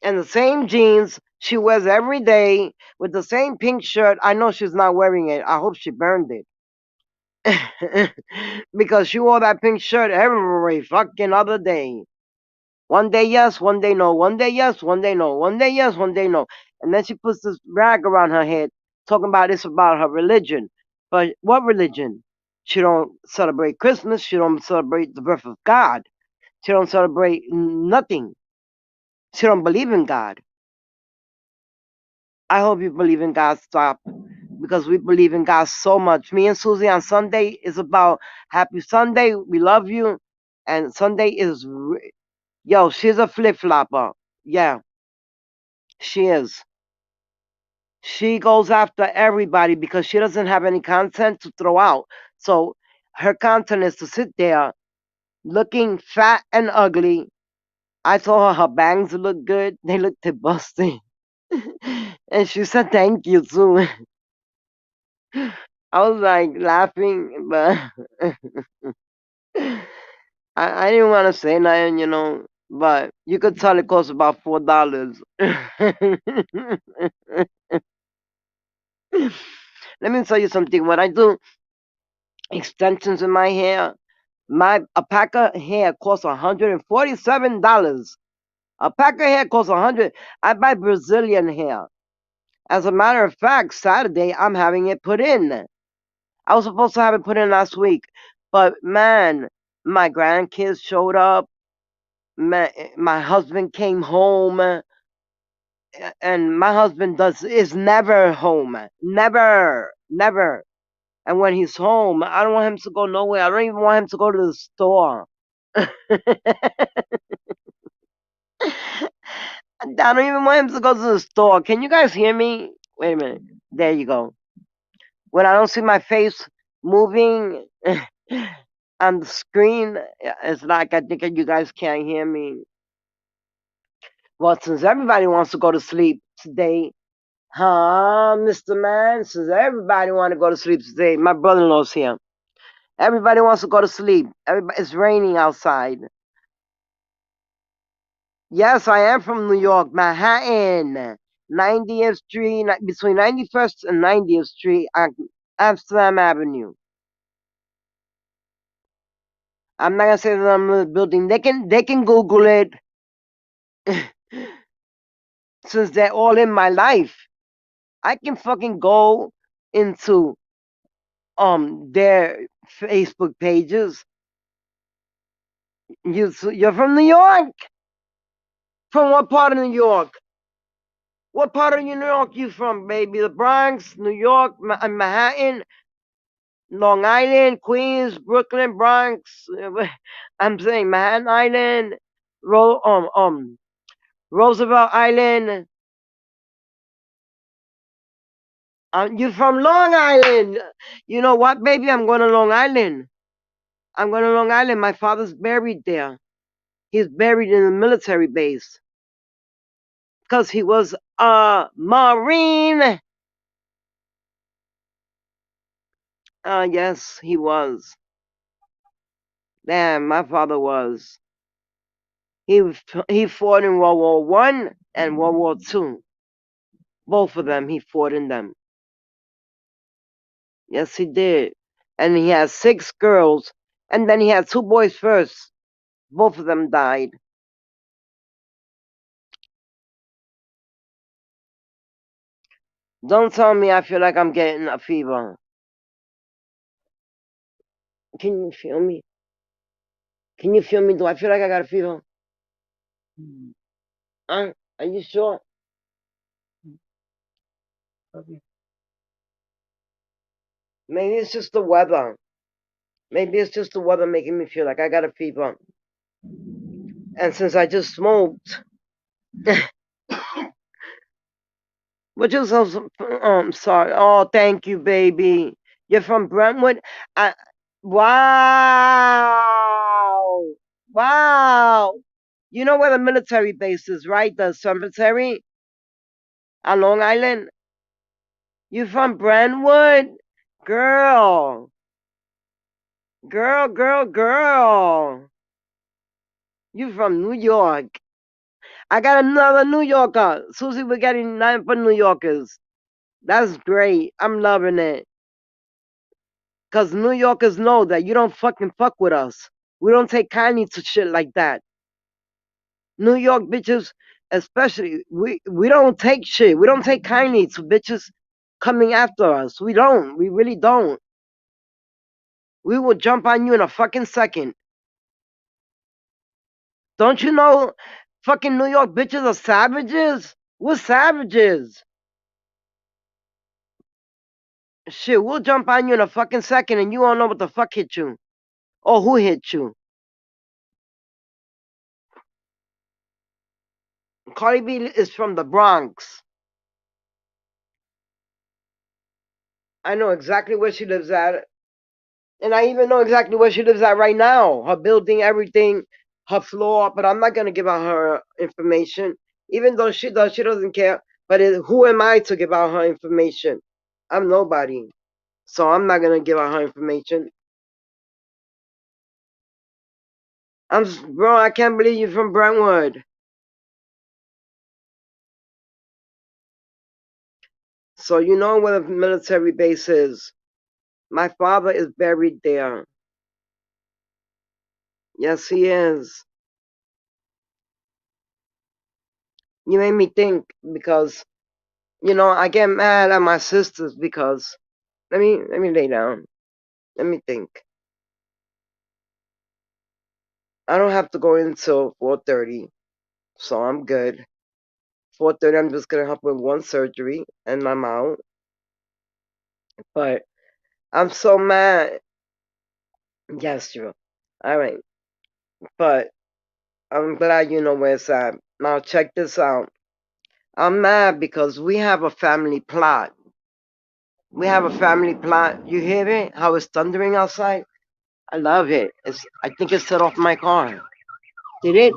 And the same jeans she wears every day with the same pink shirt. I know she's not wearing it. I hope she burned it. Because she wore that pink shirt every fucking other day. One day yes, one day no. One day yes, one day no. One day yes, one day no. And then she puts this rag around her head talking about this about her religion. But what religion? She don't celebrate Christmas. She don't celebrate the birth of God. She don't celebrate nothing. She don't believe in God. I hope you believe in God. Stop. Because we believe in God so much. Me and SUZI on Sunday is about Happy Sunday. We love you. And Sunday is, yo, she's a flip flopper. Yeah, she is. She goes after everybody because she doesn't have any content to throw out. So her content is to sit there looking fat and ugly. I told her bangs look good. They looked busting. And she said thank you too. I was like laughing, but I didn't want to say nothing. But you could tell it costs about $4. Let me tell you something. When I do extensions in my hair, a pack of hair costs $147. A pack of hair costs 100. I buy Brazilian hair. As a matter of fact, Saturday I'm having it put in. I was supposed to have it put in last week, but man, my grandkids showed up. My husband came home, and my husband is never home, never. And when he's home, I don't want him to go nowhere. I don't even want him to go to the store. I don't even want him to go to the store. Can you guys hear me? Wait a minute. There you go. When I don't see my face moving on the screen, it's like I think you guys can't hear me. Well, since everybody wants to go to sleep today, huh, Mr. Man? Since everybody want to go to sleep today, my brother-in-law's here. Everybody wants to go to sleep. It's raining outside. Yes, I am from New York, Manhattan, 90th Street, between 91st and 90th Street, Amsterdam Avenue. I'm not gonna say the name of the building. They can Google it since they're all in my life. I can fucking go into their Facebook pages. You're from New York? From what part of New York? What part of New York you from, baby? The Bronx, New York, Manhattan, Long Island, Queens, Brooklyn, Bronx. I'm saying Manhattan Island, Roosevelt Island. You from Long Island? You know what, baby? I'm going to Long Island. I'm going to Long Island. My father's buried there. He's buried in a military base because he was a Marine. Yes, he was. Damn, my father was. He fought in World War One and World War Two. Both of them, he fought in them. Yes, he did. And he had 6 girls, and then he had 2 boys first. Both of them died. Don't tell me I feel like I'm getting a fever. Can you feel me? Can you feel me? Do I feel like I got a fever? Are you sure? Okay. Maybe it's just the weather. Maybe it's just the weather making me feel like I got a fever. And since I just smoked, which is also, sorry. Oh, thank you, baby. You're from Brentwood? I, wow. Wow. You know where the military base is, right? The cemetery on Long Island? You from Brentwood? Girl. Girl. You from New York. I got another New Yorker. Susie, we're getting 9 for New Yorkers. That's great. I'm loving it. Because New Yorkers know that you don't fucking fuck with us. We don't take kindly to shit like that. New York bitches, especially, we don't take shit. We don't take kindly to bitches coming after us. We don't. We really don't. We will jump on you in a fucking second. Don't you know fucking New York bitches are savages? We're savages. Shit, we'll jump on you in a fucking second and you won't know what the fuck hit you. Or who hit you. Cardi B is from the Bronx. I know exactly where she lives at. And I even know exactly where she lives at right now. Her building, everything, her floor. But I'm not going to give out her information. Even though she does, she doesn't care. But who am I to give out her information? I'm nobody. So I'm not going to give out her information. Bro, I can't believe you're from Brentwood. So you know where the military base is. My father is buried there. Yes, he is. You made me think because I get mad at my sisters because let me lay down. Let me think. I don't have to go until 4:30, so I'm good. 4:30, I'm just gonna help with one surgery and I'm out. But I'm so mad. Yes, true. All right, but I'm glad you know where it's at. Now check this out. I'm mad because we have a family plot. We have a family plot. You hear it? How it's thundering outside? I love it. I think it set off my car. Did it?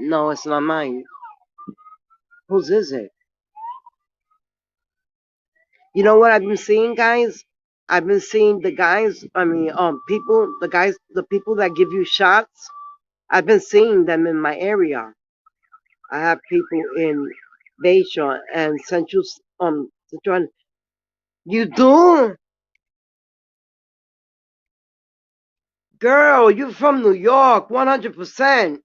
No, it's not mine. Whose is it? You know what I've been seeing, guys? I've been seeing the guys, people, the people that give you shots. I've been seeing them in my area. I have people in Bayshore and Central. You do? Girl, you from New York, 100%.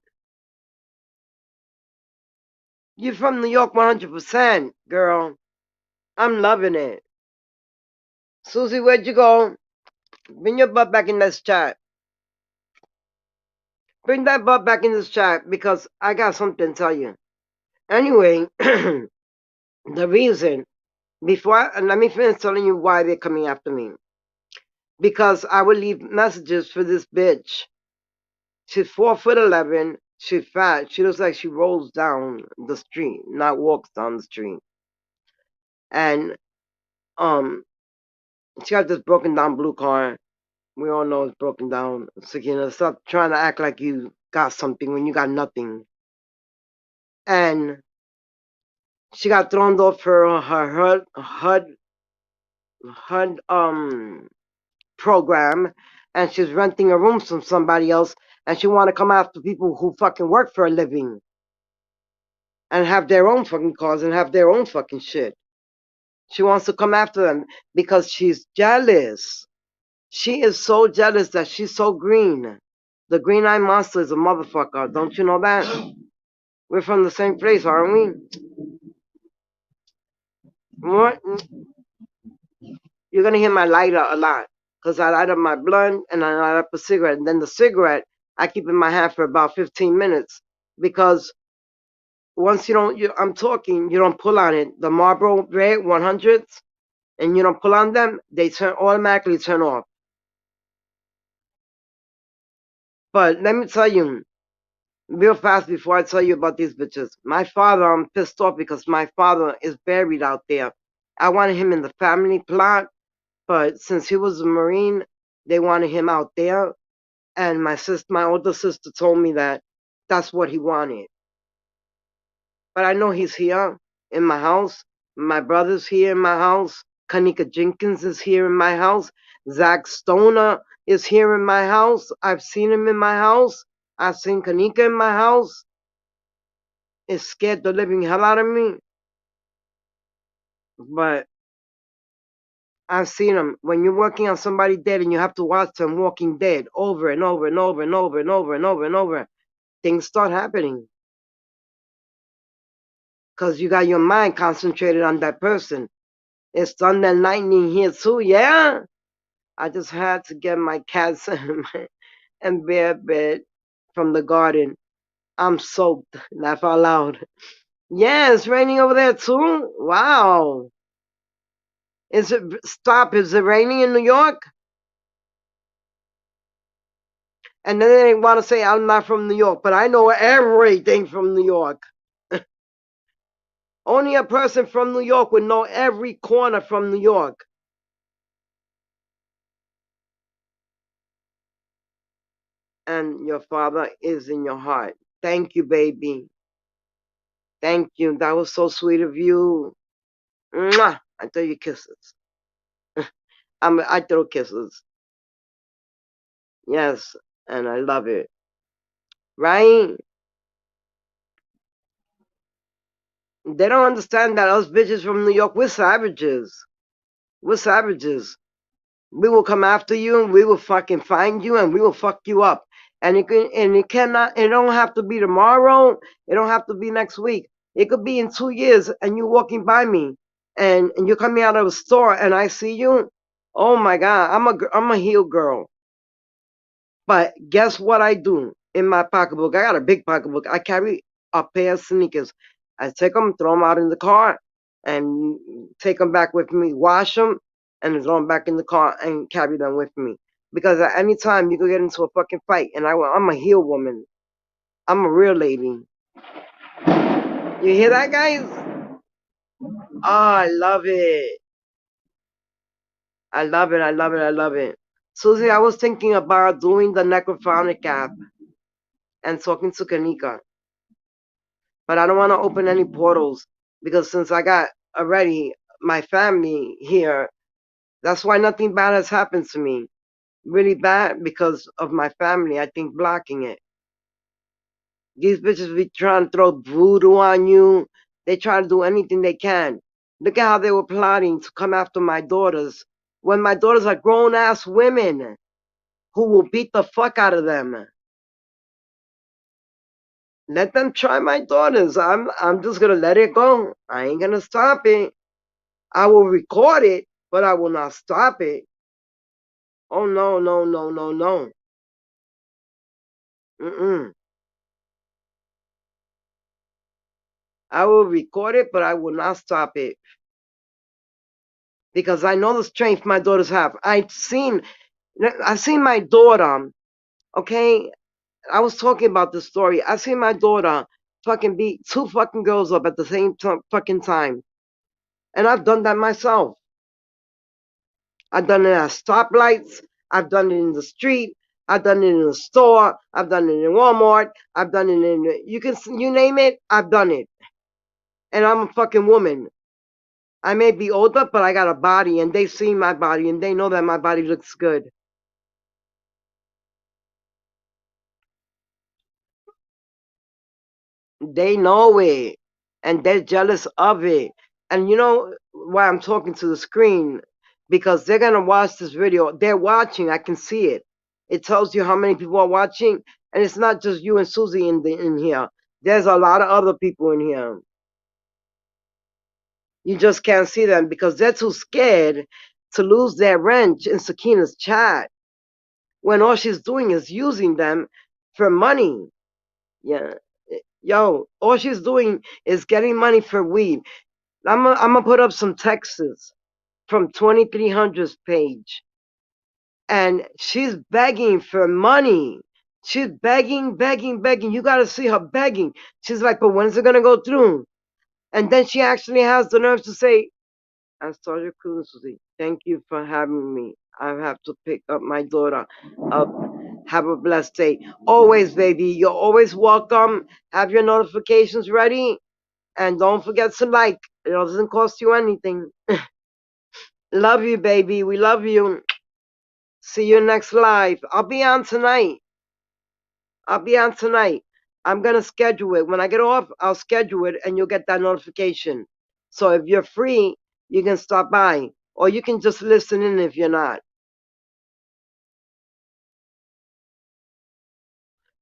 You from New York, 100%, girl. I'm loving it. Susie, where'd you go? Bring your butt back in this chat. Bring that butt back in this chat because I got something to tell you. Anyway, the reason, let me finish telling you why they're coming after me. Because I would leave messages for this bitch. She's 4'11". She's fat. She looks like she rolls down the street, not walks down the street. And she got this broken down blue car. We all know it's broken down. So stop trying to act like you got something when you got nothing. And she got thrown off her HUD program, and she's renting a room from somebody else, and she want to come after people who fucking work for a living and have their own fucking cars and have their own fucking shit. She wants to come after them because she's jealous. She is so jealous that she's so green. The green eye monster is a motherfucker. Don't you know that? We're from the same place, aren't we? What? You're gonna hear my lighter a lot because I light up my blunt and I light up a cigarette. And then the cigarette I keep in my hand for about 15 minutes because once I'm talking, you don't pull on it. The Marlboro Red 100s, and you don't pull on them, they automatically turn off. But let me tell you, real fast before I tell you about these bitches. My father, I'm pissed off because my father is buried out there. I wanted him in the family plot, but since he was a Marine, they wanted him out there. And my older sister told me that that's what he wanted. But I know he's here in my house. My brother's here in my house. Kanika Jenkins is here in my house. Zach Stoner is here in my house. I've seen him in my house. I've seen Kanika in my house. It scared the living hell out of me. But I've seen him. When you're working on somebody dead and you have to watch them walking dead over and over and over and over and over and over and over, things start happening. Because you got your mind concentrated on that person. It's thunder and lightning here too, yeah? I just had to get my cats and bear bed from the garden. I'm soaked. Laugh out loud. Yeah, it's raining over there too? Wow. Is it raining in New York? And then they want to say I'm not from New York, but I know everything from New York. Only a person from New York would know every corner from New York. And your father is in your heart. Thank you, baby. Thank you. That was so sweet of you. Mwah! I throw you kisses. I throw kisses. Yes, and I love it. Right? They don't understand that us bitches from New York, we're savages. We're savages. We will come after you and we will fucking find you and we will fuck you up. And it cannot, it don't have to be tomorrow. It don't have to be next week. It could be in 2 years and you walking by me and you're coming out of a store and I see you. Oh my God, I'm a heel girl. But guess what I do in my pocketbook? I got a big pocketbook. I carry a pair of sneakers. I take them, throw them out in the car, and take them back with me, wash them, and throw them back in the car and carry them with me. Because at any time you could get into a fucking fight, and I'm a heel woman. I'm a real lady. You hear that, guys? Oh, I love it. I love it. I love it. I love it. Susie, I was thinking about doing the necrophonic app and talking to Kanika. But I don't want to open any portals because since I got already my family here, that's why nothing bad has happened to me. Really bad because of my family, I think blocking it. These bitches be trying to throw voodoo on you. They try to do anything they can. Look at how they were plotting to come after my daughters when my daughters are grown ass women who will beat the fuck out of them. Let them try my daughters. I'm just gonna let it go. I ain't gonna stop it. I will record it, but I will not stop it. Oh no, no, no, no, no. Mm-mm. I will record it, but I will not stop it because I know the strength my daughters have. I've seen my daughter. Okay, I was talking about this story. I seen my daughter fucking beat two fucking girls up at the same fucking time, and I've done that myself. I've done it at stoplights. I've done it in the street. I've done it in the store. I've done it in Walmart. I've done it in you name it. I've done it, and I'm a fucking woman. I may be older, but I got a body, and they see my body, and they know that my body looks good. They know it, and they're jealous of it. And you know why I'm talking to the screen? Because they're gonna watch this video. They're watching. I can see it. It tells you how many people are watching, and it's not just you and Susie in here. There's a lot of other people in here. You just can't see them because they're too scared to lose their wrench in Sakina's chat when all she's doing is using them for money. Yeah. Yo, all she's doing is getting money for weed. I'm gonna put up some texts from 2300's page, and she's begging for money. She's begging, begging, begging. You gotta see her begging. She's like, but when's it gonna go through? And then she actually has the nerve to say, "I started cruising, Susie. Thank you for having me. I have to pick up my daughter. Up. Have a blessed day. Always, baby. You're always welcome. Have your notifications ready, and don't forget to like. It doesn't cost you anything. Love you, baby. We love you. See you next live. I'll be on tonight. I'll be on tonight. I'm gonna schedule it. When I get off, I'll schedule it and you'll get that notification. So if you're free, you can stop by. Or you can just listen in if you're not.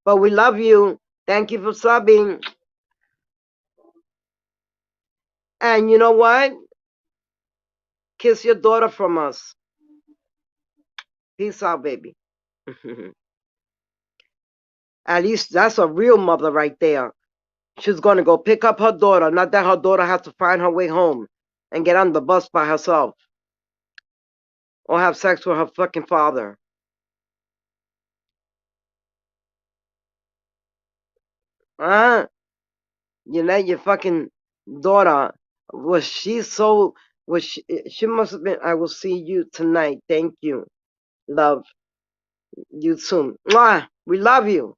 But we love you. Thank you for subbing. And you know what? Kiss your daughter from us. Peace out, baby. At least that's a real mother right there. She's going to go pick up her daughter, not that her daughter has to find her way home and get on the bus by herself or have sex with her fucking father. Huh? You let your fucking daughter, was she so, was she must have been, I will see you tonight. Thank you. Love you soon. Mwah! We love you.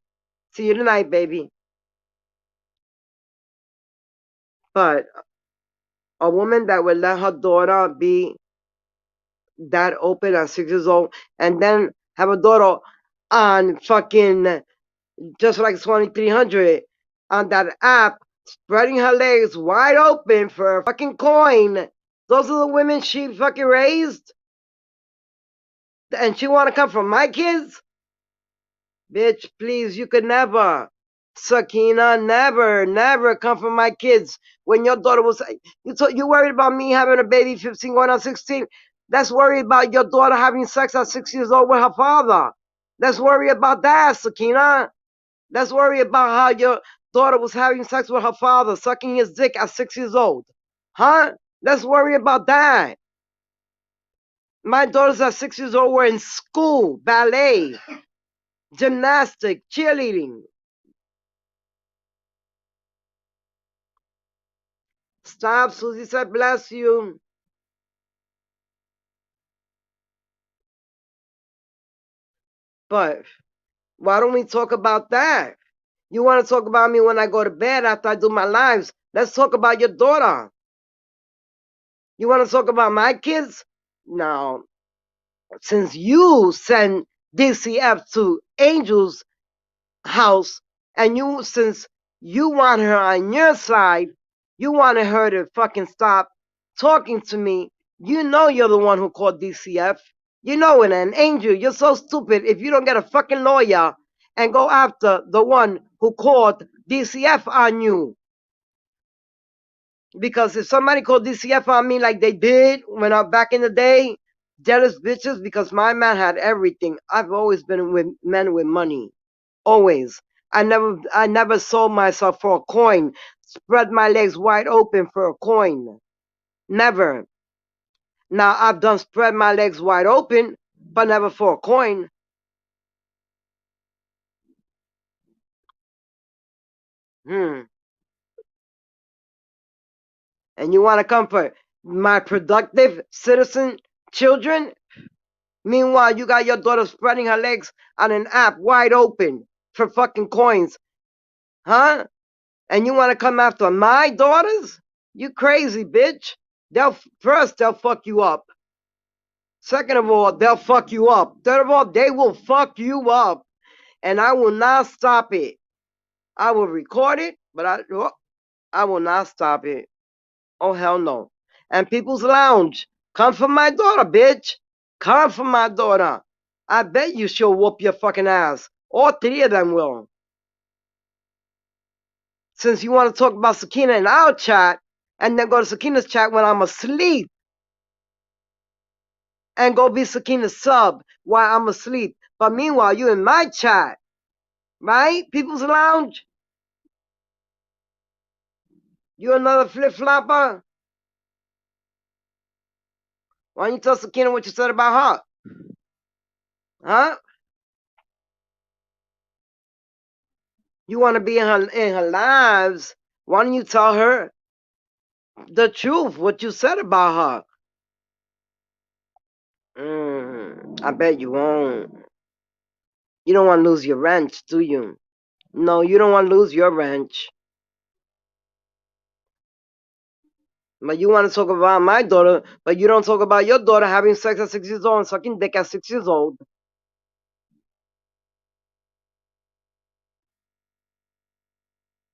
See you tonight, baby. But a woman that would let her daughter be that open at 6 years old and then have a daughter on fucking just like 2300 on that app spreading her legs wide open for a fucking coin. Those are the women she fucking raised? And she want to come from my kids? Bitch, please, you could never. Sakina, never come from my kids. When your daughter was, you worried about me having a baby 15 going on 16? Let's worry about your daughter having sex at 6 years old with her father. Let's worry about that, Sakina. Let's worry about how your daughter was having sex with her father, sucking his dick at 6 years old. Huh? Let's worry about that. My daughters at 6 years old were in school, ballet, gymnastics, cheerleading. Stop, Susie said, bless you. But why don't we talk about that? You want to talk about me when I go to bed after I do my lives? Let's talk about your daughter. You want to talk about my kids? No. Since you send DCF to Angel's house, and since you want her on your side, you wanted her to fucking stop talking to me. You know you're the one who called DCF. You know it, and Angel, you're so stupid if you don't get a fucking lawyer and go after the one who called DCF on you. Because if somebody called DCF on me like they did when I back in the day, jealous bitches, because my man had everything. I've always been with men with money. Always. I never sold myself for a coin. Spread my legs wide open for a coin. Never. Now I've done spread my legs wide open, but never for a coin. Hmm. And you want to come for my productive citizen children? Meanwhile, you got your daughter spreading her legs on an app wide open for fucking coins. Huh? And you want to come after my daughters? You crazy, bitch. They'll fuck you up. Second of all, they'll fuck you up. Third of all, they will fuck you up. And I will not stop it. I will record it, but I will not stop it. Oh, hell no. And People's Lounge, come for my daughter, bitch. Come for my daughter. I bet you she'll whoop your fucking ass. All three of them will. Since you want to talk about Sakina in our chat, and then go to Sakina's chat when I'm asleep, and go be Sakina's sub while I'm asleep. But meanwhile, you in my chat, right? People's Lounge? You another flip-flopper? Why don't you tell Sakina what you said about her? Huh? You want to be in her lives? Why don't you tell her the truth, what you said about her? I bet you won't. You don't want to lose your ranch, do you? No, you don't want to lose your ranch. But you want to talk about my daughter, but you don't talk about your daughter having sex at 6 years old and sucking dick at 6 years old.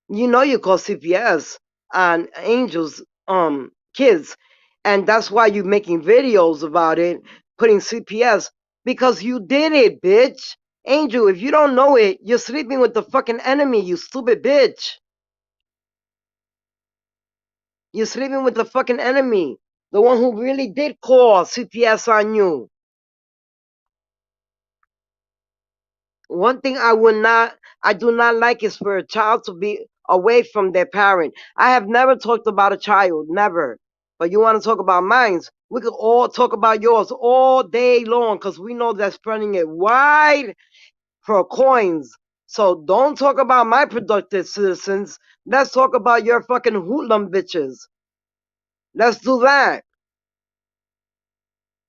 You know you call CPS on Angel's kids, and that's why you're making videos about it, putting CPS, because you did it, bitch. Angel, if you don't know it, you're sleeping with the fucking enemy, you stupid bitch. You're sleeping with the fucking enemy, the one who really did call CPS on you. One thing I do not like is for a child to be away from their parent. I have never talked about a child, never. But you want to talk about mine? We could all talk about yours all day long because we know that's spreading it wide for coins. So don't talk about my productive citizens. Let's talk about your fucking hoodlum bitches. Let's do that.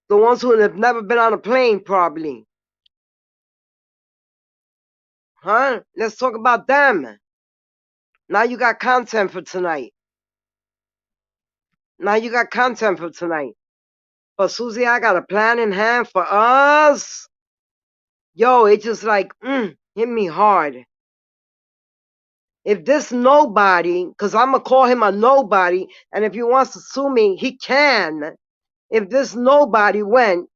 The ones who have never been on a plane, probably. Huh? Let's talk about them. Now you got content for tonight. Now you got content for tonight. But Susie, I got a plan in hand for us. Yo, it just like hit me hard. If this nobody, because I'm going to call him a nobody, and if he wants to sue me, he can. If this nobody went,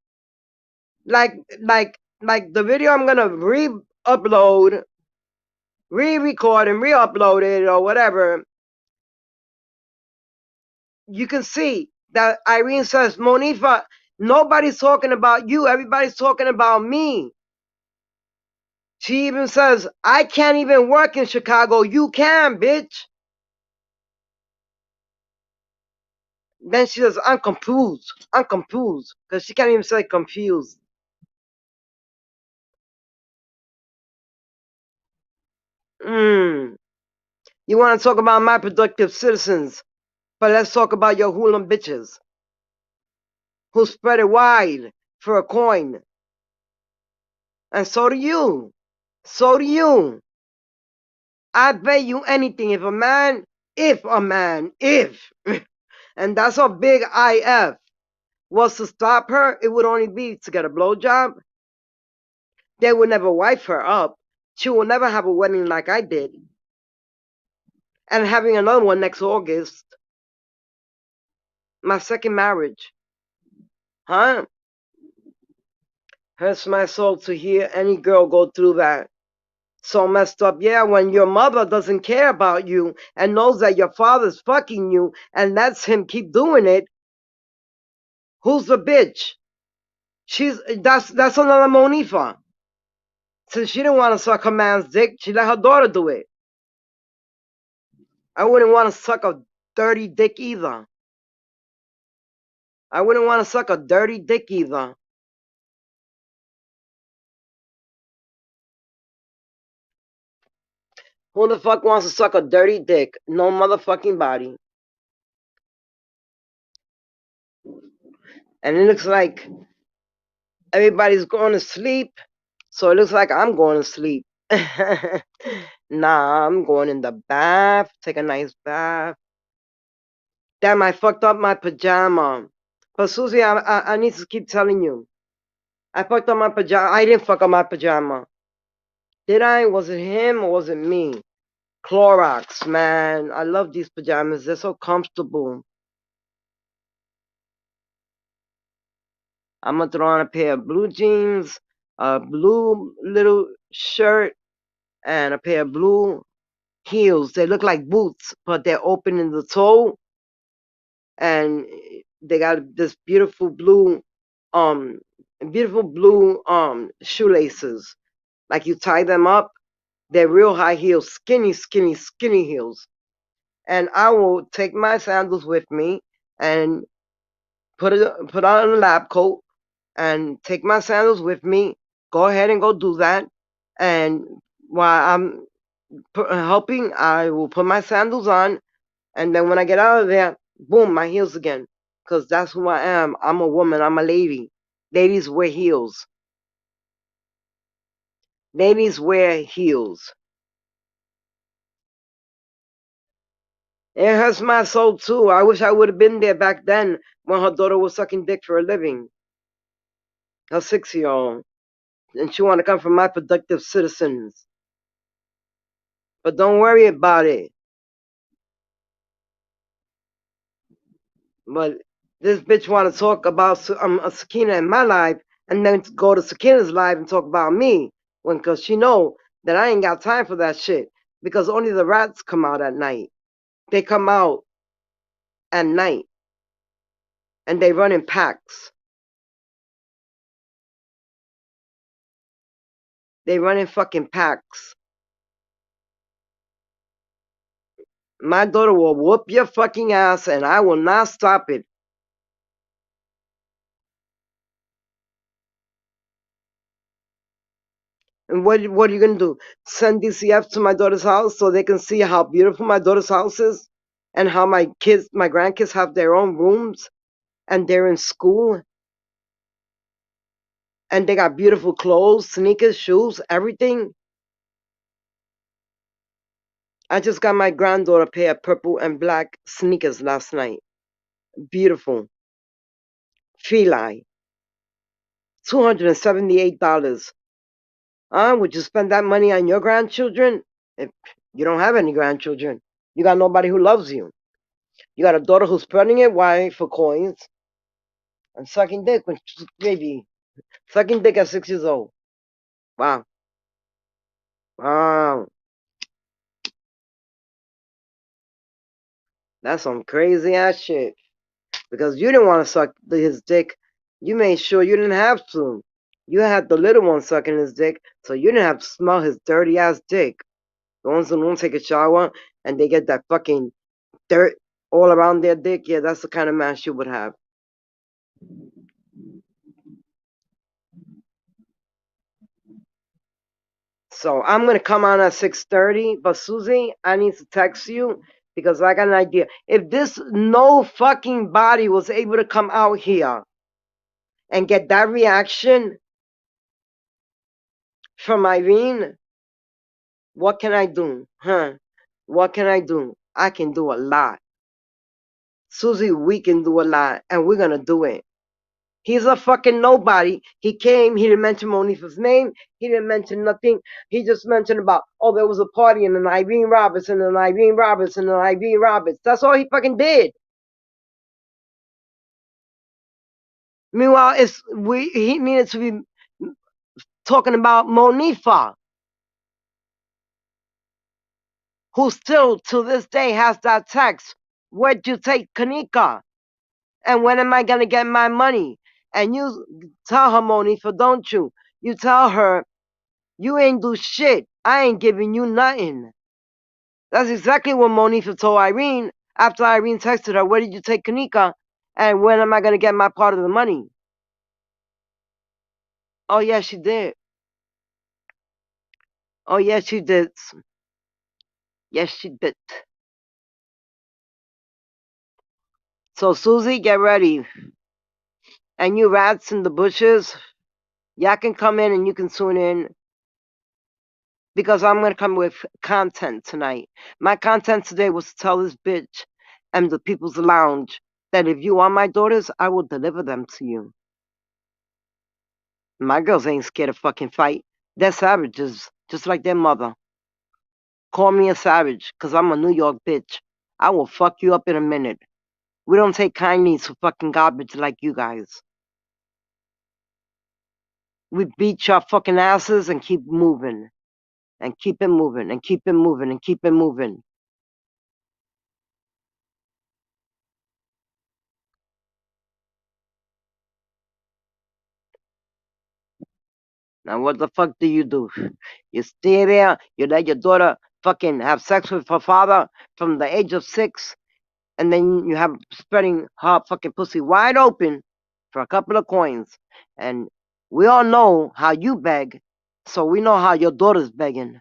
like the video I'm going to re-upload, re-record and re-upload it or whatever, you can see that Irene says, Monifa, nobody's talking about you. Everybody's talking about me. She even says, I can't even work in Chicago. You can, bitch. Then she says, I'm confused. I'm confused. Because she can't even say confused. You want to talk about my productive citizens, but let's talk about your hoolum bitches who spread it wide for a coin. And so do you. So do you. I bet you anything if a man, and that's a big IF, was to stop her, it would only be to get a blowjob. They would never wife her up. She will never have a wedding like I did. And having another one next August. My second marriage. Huh? Hurts my soul to hear any girl go through that. So messed up. Yeah, when your mother doesn't care about you and knows that your father's fucking you and lets him keep doing it, who's the bitch? That's another Monifa. Since she didn't want to suck her man's dick, she let her daughter do it. I wouldn't want to suck a dirty dick either. I wouldn't want to suck a dirty dick either. Who the fuck wants to suck a dirty dick? No motherfucking body. And it looks like everybody's going to sleep. So it looks like I'm going to sleep. Nah, I'm going in the bath, take a nice bath. Damn, I fucked up my pajama. But Susie, I need to keep telling you. I fucked up my pajama. I didn't fuck up my pajama. Did I? Was it him or was it me? Clorox, man. I love these pajamas. They're so comfortable. I'm going to throw on a pair of blue jeans, a blue little shirt, and a pair of blue heels. They look like boots, but they're open in the toe. And they got this beautiful blue shoelaces. Like you tie them up, they're real high heels, skinny heels. And I will take my sandals with me and put on a lab coat and take my sandals with me. Go ahead and go do that. And while I'm helping, I will put my sandals on. And then when I get out of there, boom, my heels again. Because that's who I am. I'm a woman. I'm a lady. Ladies wear heels. Ladies wear heels. It hurts my soul too. I wish I would have been there back then when her daughter was sucking dick for a living. Her 6-year-old. And she want to come from my productive citizens. But don't worry about it. But this bitch want to talk about Sakina in my life and then go to Sakina's life and talk about me. Because she know that I ain't got time for that shit. Because only the rats come out at night. They come out at night. And they run in packs. They run in fucking packs. My daughter will whoop your fucking ass and I will not stop it. And what are you going to do? Send DCF to my daughter's house so they can see how beautiful my daughter's house is? And how my grandkids have their own rooms? And they're in school? And they got beautiful clothes, sneakers, shoes, everything? I just got my granddaughter a pair of purple and black sneakers last night. Beautiful. Feli. $278. Would you spend that money on your grandchildren? You don't have any grandchildren. You got nobody who loves you. You got a daughter who's spreading it wide for coins and sucking dick when she's a baby. Sucking dick at 6 years old. Wow. Wow. That's some crazy ass shit. Because you didn't want to suck his dick. You made sure you didn't have to. You had the little one sucking his dick, so you didn't have to smell his dirty ass dick. The ones who don't take a shower and they get that fucking dirt all around their dick, yeah, that's the kind of man she would have. So I'm gonna come on at 6:30, but Susie, I need to text you because I got an idea. If this no fucking body was able to come out here and get that reaction from Irene, what can I do? Huh? What can I do? I can do a lot. Susie, we can do a lot, and we're gonna do it. He's a fucking nobody. He came, he didn't mention Monifa's name, he didn't mention nothing. He just mentioned about, oh, there was a party and an Irene Roberts and an Irene Roberts and an Irene Roberts. That's all he fucking did. Meanwhile, he needed to be talking about Monifa, who still to this day has that text. Where'd you take Kanika? And when am I gonna get my money? And you tell her, Monifa, don't you? You tell her, you ain't do shit. I ain't giving you nothing. That's exactly what Monifa told Irene after Irene texted her, where did you take Kanika? And when am I gonna get my part of the money? Oh yeah, she did. Oh yeah, she did. Yes, she did. So Susie, get ready. And you rats in the bushes, y'all can come in and you can tune in because I'm going to come with content tonight. My content today was to tell this bitch and the People's Lounge that if you want my daughters, I will deliver them to you. My girls ain't scared of fucking fight. They're savages, just like their mother. Call me a savage, because I'm a New York bitch. I will fuck you up in a minute. We don't take kindness for fucking garbage like you guys. We beat your fucking asses and keep moving. And keep it moving, and keep it moving, and keep it moving. Now what the fuck do? You stay there, you let your daughter fucking have sex with her father from the age of 6, and then you have spreading her fucking pussy wide open for a couple of coins. And we all know how you beg, so we know how your daughter's begging.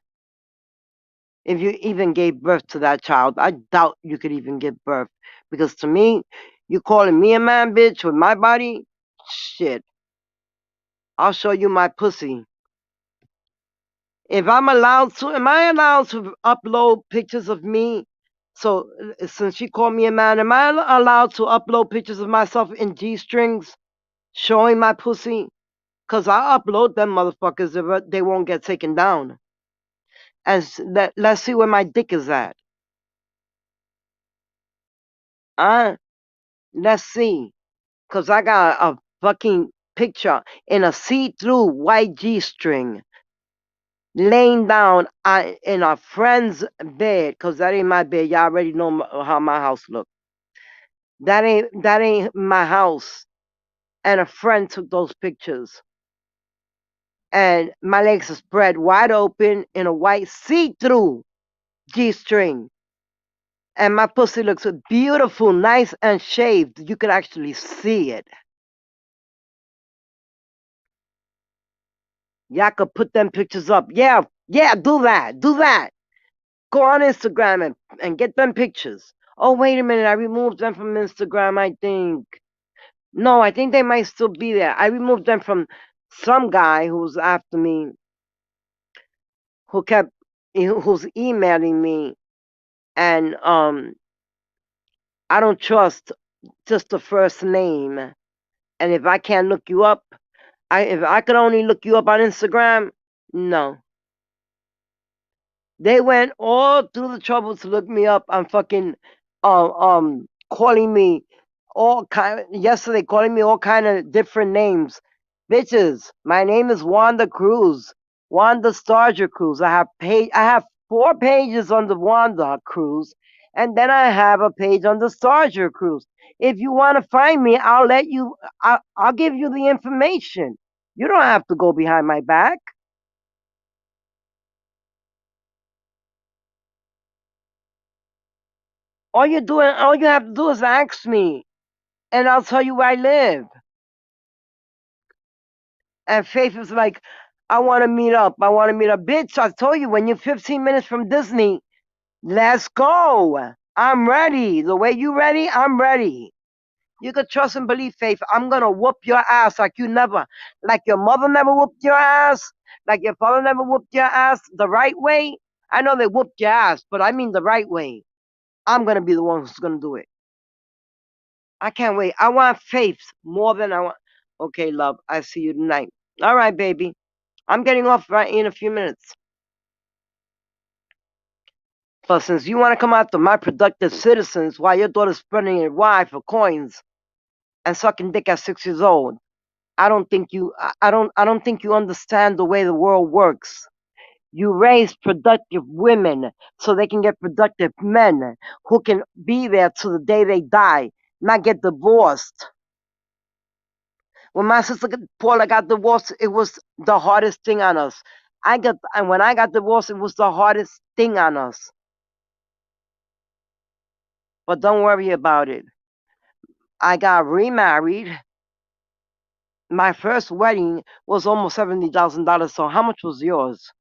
If you even gave birth to that child, I doubt you could even give birth. Because to me, you calling me a man bitch with my body? Shit. I'll show you my pussy. If I'm allowed to, am I allowed to upload pictures of me? So since she called me a man, am I allowed to upload pictures of myself in G strings showing my pussy? Cause I upload them motherfuckers if they won't get taken down. And let's see where my dick is at. Let's see. Cause I got a fucking picture in a see-through white G string laying down in a friend's bed, cause that ain't my bed. Y'all already know how my house look. That ain't my house. And a friend took those pictures. And my legs are spread wide open in a white see-through G-string. And my pussy looks beautiful, nice and shaved. You can actually see it. Y'all could put them pictures up. Yeah, do that. Do that. Go on Instagram and get them pictures. Oh, wait a minute. I removed them from Instagram, I think. No, I think they might still be there. I removed them from some guy who was after me, who's emailing me, and I don't trust just the first name. And if I can't look you up, if I could only look you up on Instagram, no. They went all through the trouble to look me up. I'm fucking calling me all kind yesterday, calling me all kind of different names. Bitches, my name is Wanda Cruz. Wanda Starger Cruz. I have 4 pages on the Wanda Cruz, and then I have a page on the Starger Cruz. If you want to find me, I'll give you the information. You don't have to go behind my back. All you have to do is ask me, and I'll tell you where I live. And Faith is like, I want to meet up. I want to meet up. Bitch, I told you, when you're 15 minutes from Disney, let's go. I'm ready. The way you ready, I'm ready. You could trust and believe, Faith. I'm going to whoop your ass like your mother never whooped your ass, like your father never whooped your ass the right way. I know they whooped your ass, but I mean the right way. I'm going to be the one who's going to do it. I can't wait. I want Faith more than I want. Okay, love. I see you tonight. All right, baby. I'm getting off right in a few minutes. But since you want to come after my productive citizens while your daughter's spending it wide for coins and sucking dick at 6 years old, I don't think you understand the way the world works. You raise productive women so they can get productive men who can be there till the day they die, not get divorced. When my sister Paula got divorced, it was the hardest thing on us. And when I got divorced, it was the hardest thing on us. But don't worry about it. I got remarried. My first wedding was almost $70,000. So how much was yours?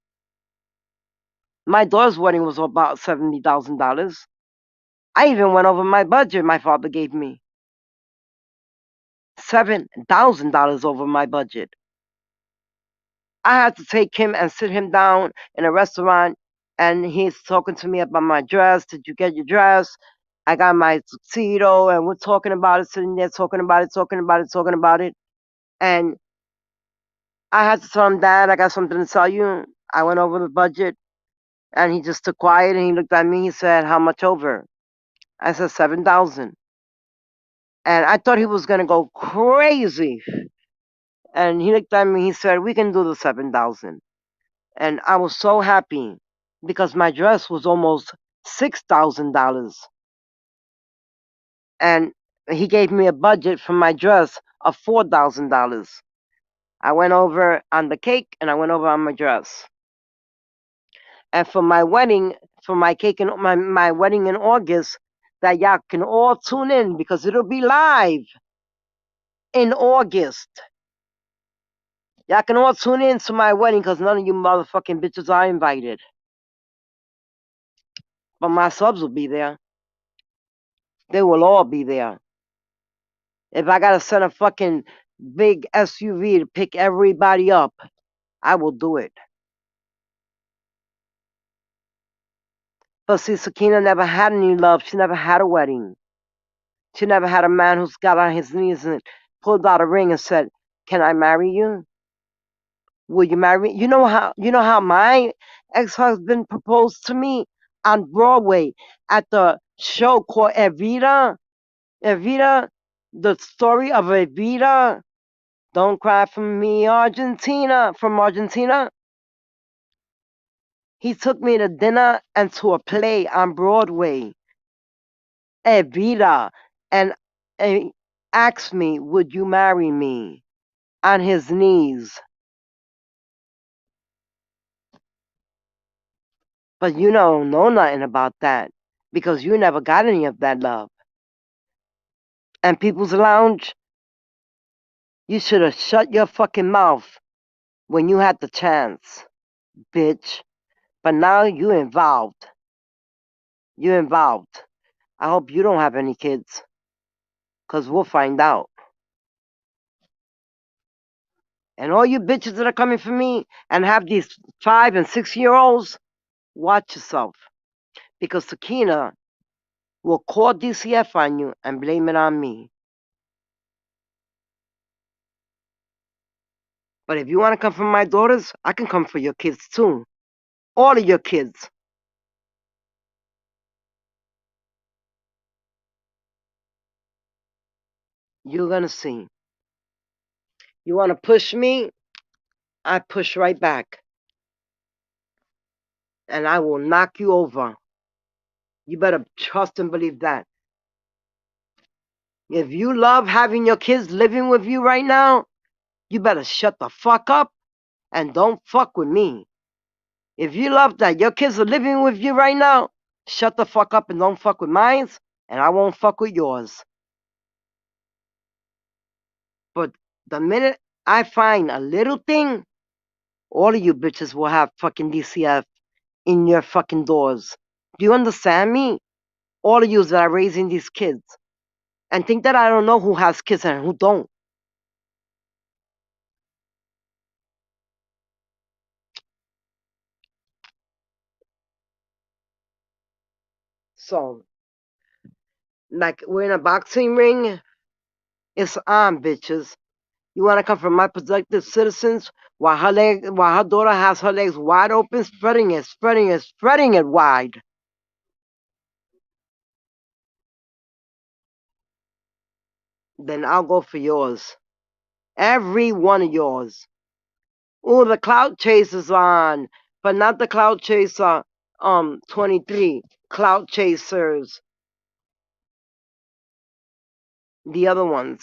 My daughter's wedding was about $70,000. I even went over my budget my father gave me. $7,000 over my budget. I had to take him and sit him down in a restaurant, and he's talking to me about my dress. Did you get your dress? I got my tuxedo, and we're talking about it, sitting there talking about it, talking about it, talking about it. And I had to tell him, Dad, I got something to tell you. I went over the budget, and he just took quiet, and he looked at me. He said, "How much over?" I said, 7,000. And I thought he was gonna go crazy. And he looked at me. He said, "We can do the 7,000." And I was so happy because my dress was almost $6,000, and he gave me a budget for my dress of $4,000. I went over on the cake and I went over on my dress. And for my wedding, for my cake and my wedding in August, that y'all can all tune in because it'll be live in August. Y'all can all tune in to my wedding because none of you motherfucking bitches are invited. But my subs will be there. They will all be there. If I gotta send a fucking big SUV to pick everybody up, I will do it. But see, Sakina never had any love. She never had a wedding. She never had a man who's got on his knees and pulled out a ring and said, "Can I marry you? Will you marry me?" You know how my ex-husband proposed to me on Broadway at the show called Evita. Evita, the story of Evita. Don't cry for me, Argentina. From Argentina. He took me to dinner and to a play on Broadway, Evita, and asked me, "Would you marry me?" on his knees. But you don't know nothing about that because you never got any of that love. And People's Lounge, you should have shut your fucking mouth when you had the chance, bitch. But now you involved. You involved. I hope you don't have any kids, because we'll find out. And all you bitches that are coming for me and have these 5 and 6 year olds, watch yourself. Because Sakina will call DCF on you and blame it on me. But if you want to come for my daughters, I can come for your kids too. All of your kids. You're gonna see. You wanna push me? I push right back. And I will knock you over. You better trust and believe that. If you love having your kids living with you right now, you better shut the fuck up and don't fuck with me. If you love that your kids are living with you right now, shut the fuck up and don't fuck with mine, and I won't fuck with yours. But the minute I find a little thing, all of you bitches will have fucking DCF in your fucking doors. Do you understand me? All of you that are raising these kids. And think that I don't know who has kids and who don't. So, like we're in a boxing ring, it's on, bitches. You want to come from my productive citizens while while her daughter has her legs wide open, spreading it wide. Then I'll go for yours. Every one of yours. Ooh, the cloud chasers on, but not the cloud chaser 23. Cloud chasers. The other ones.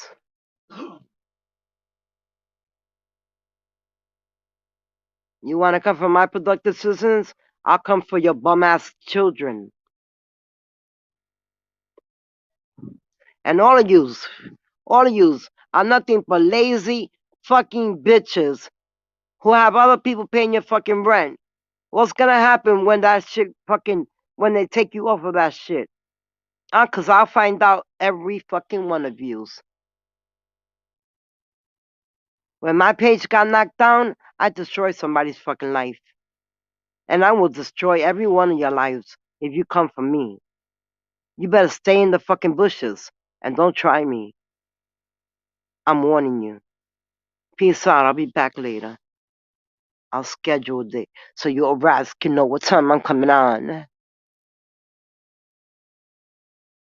You want to come for my productive citizens? I'll come for your bum ass children. And all of yous are nothing but lazy fucking bitches who have other people paying your fucking rent. What's gonna happen when that shit fucking, when they take you off of that shit? 'Cause I'll find out every fucking one of yous. When my page got knocked down, I destroyed somebody's fucking life. And I will destroy every one of your lives if you come for me. You better stay in the fucking bushes and don't try me. I'm warning you. Peace out. I'll be back later. I'll schedule a date so your rats can know what time I'm coming on.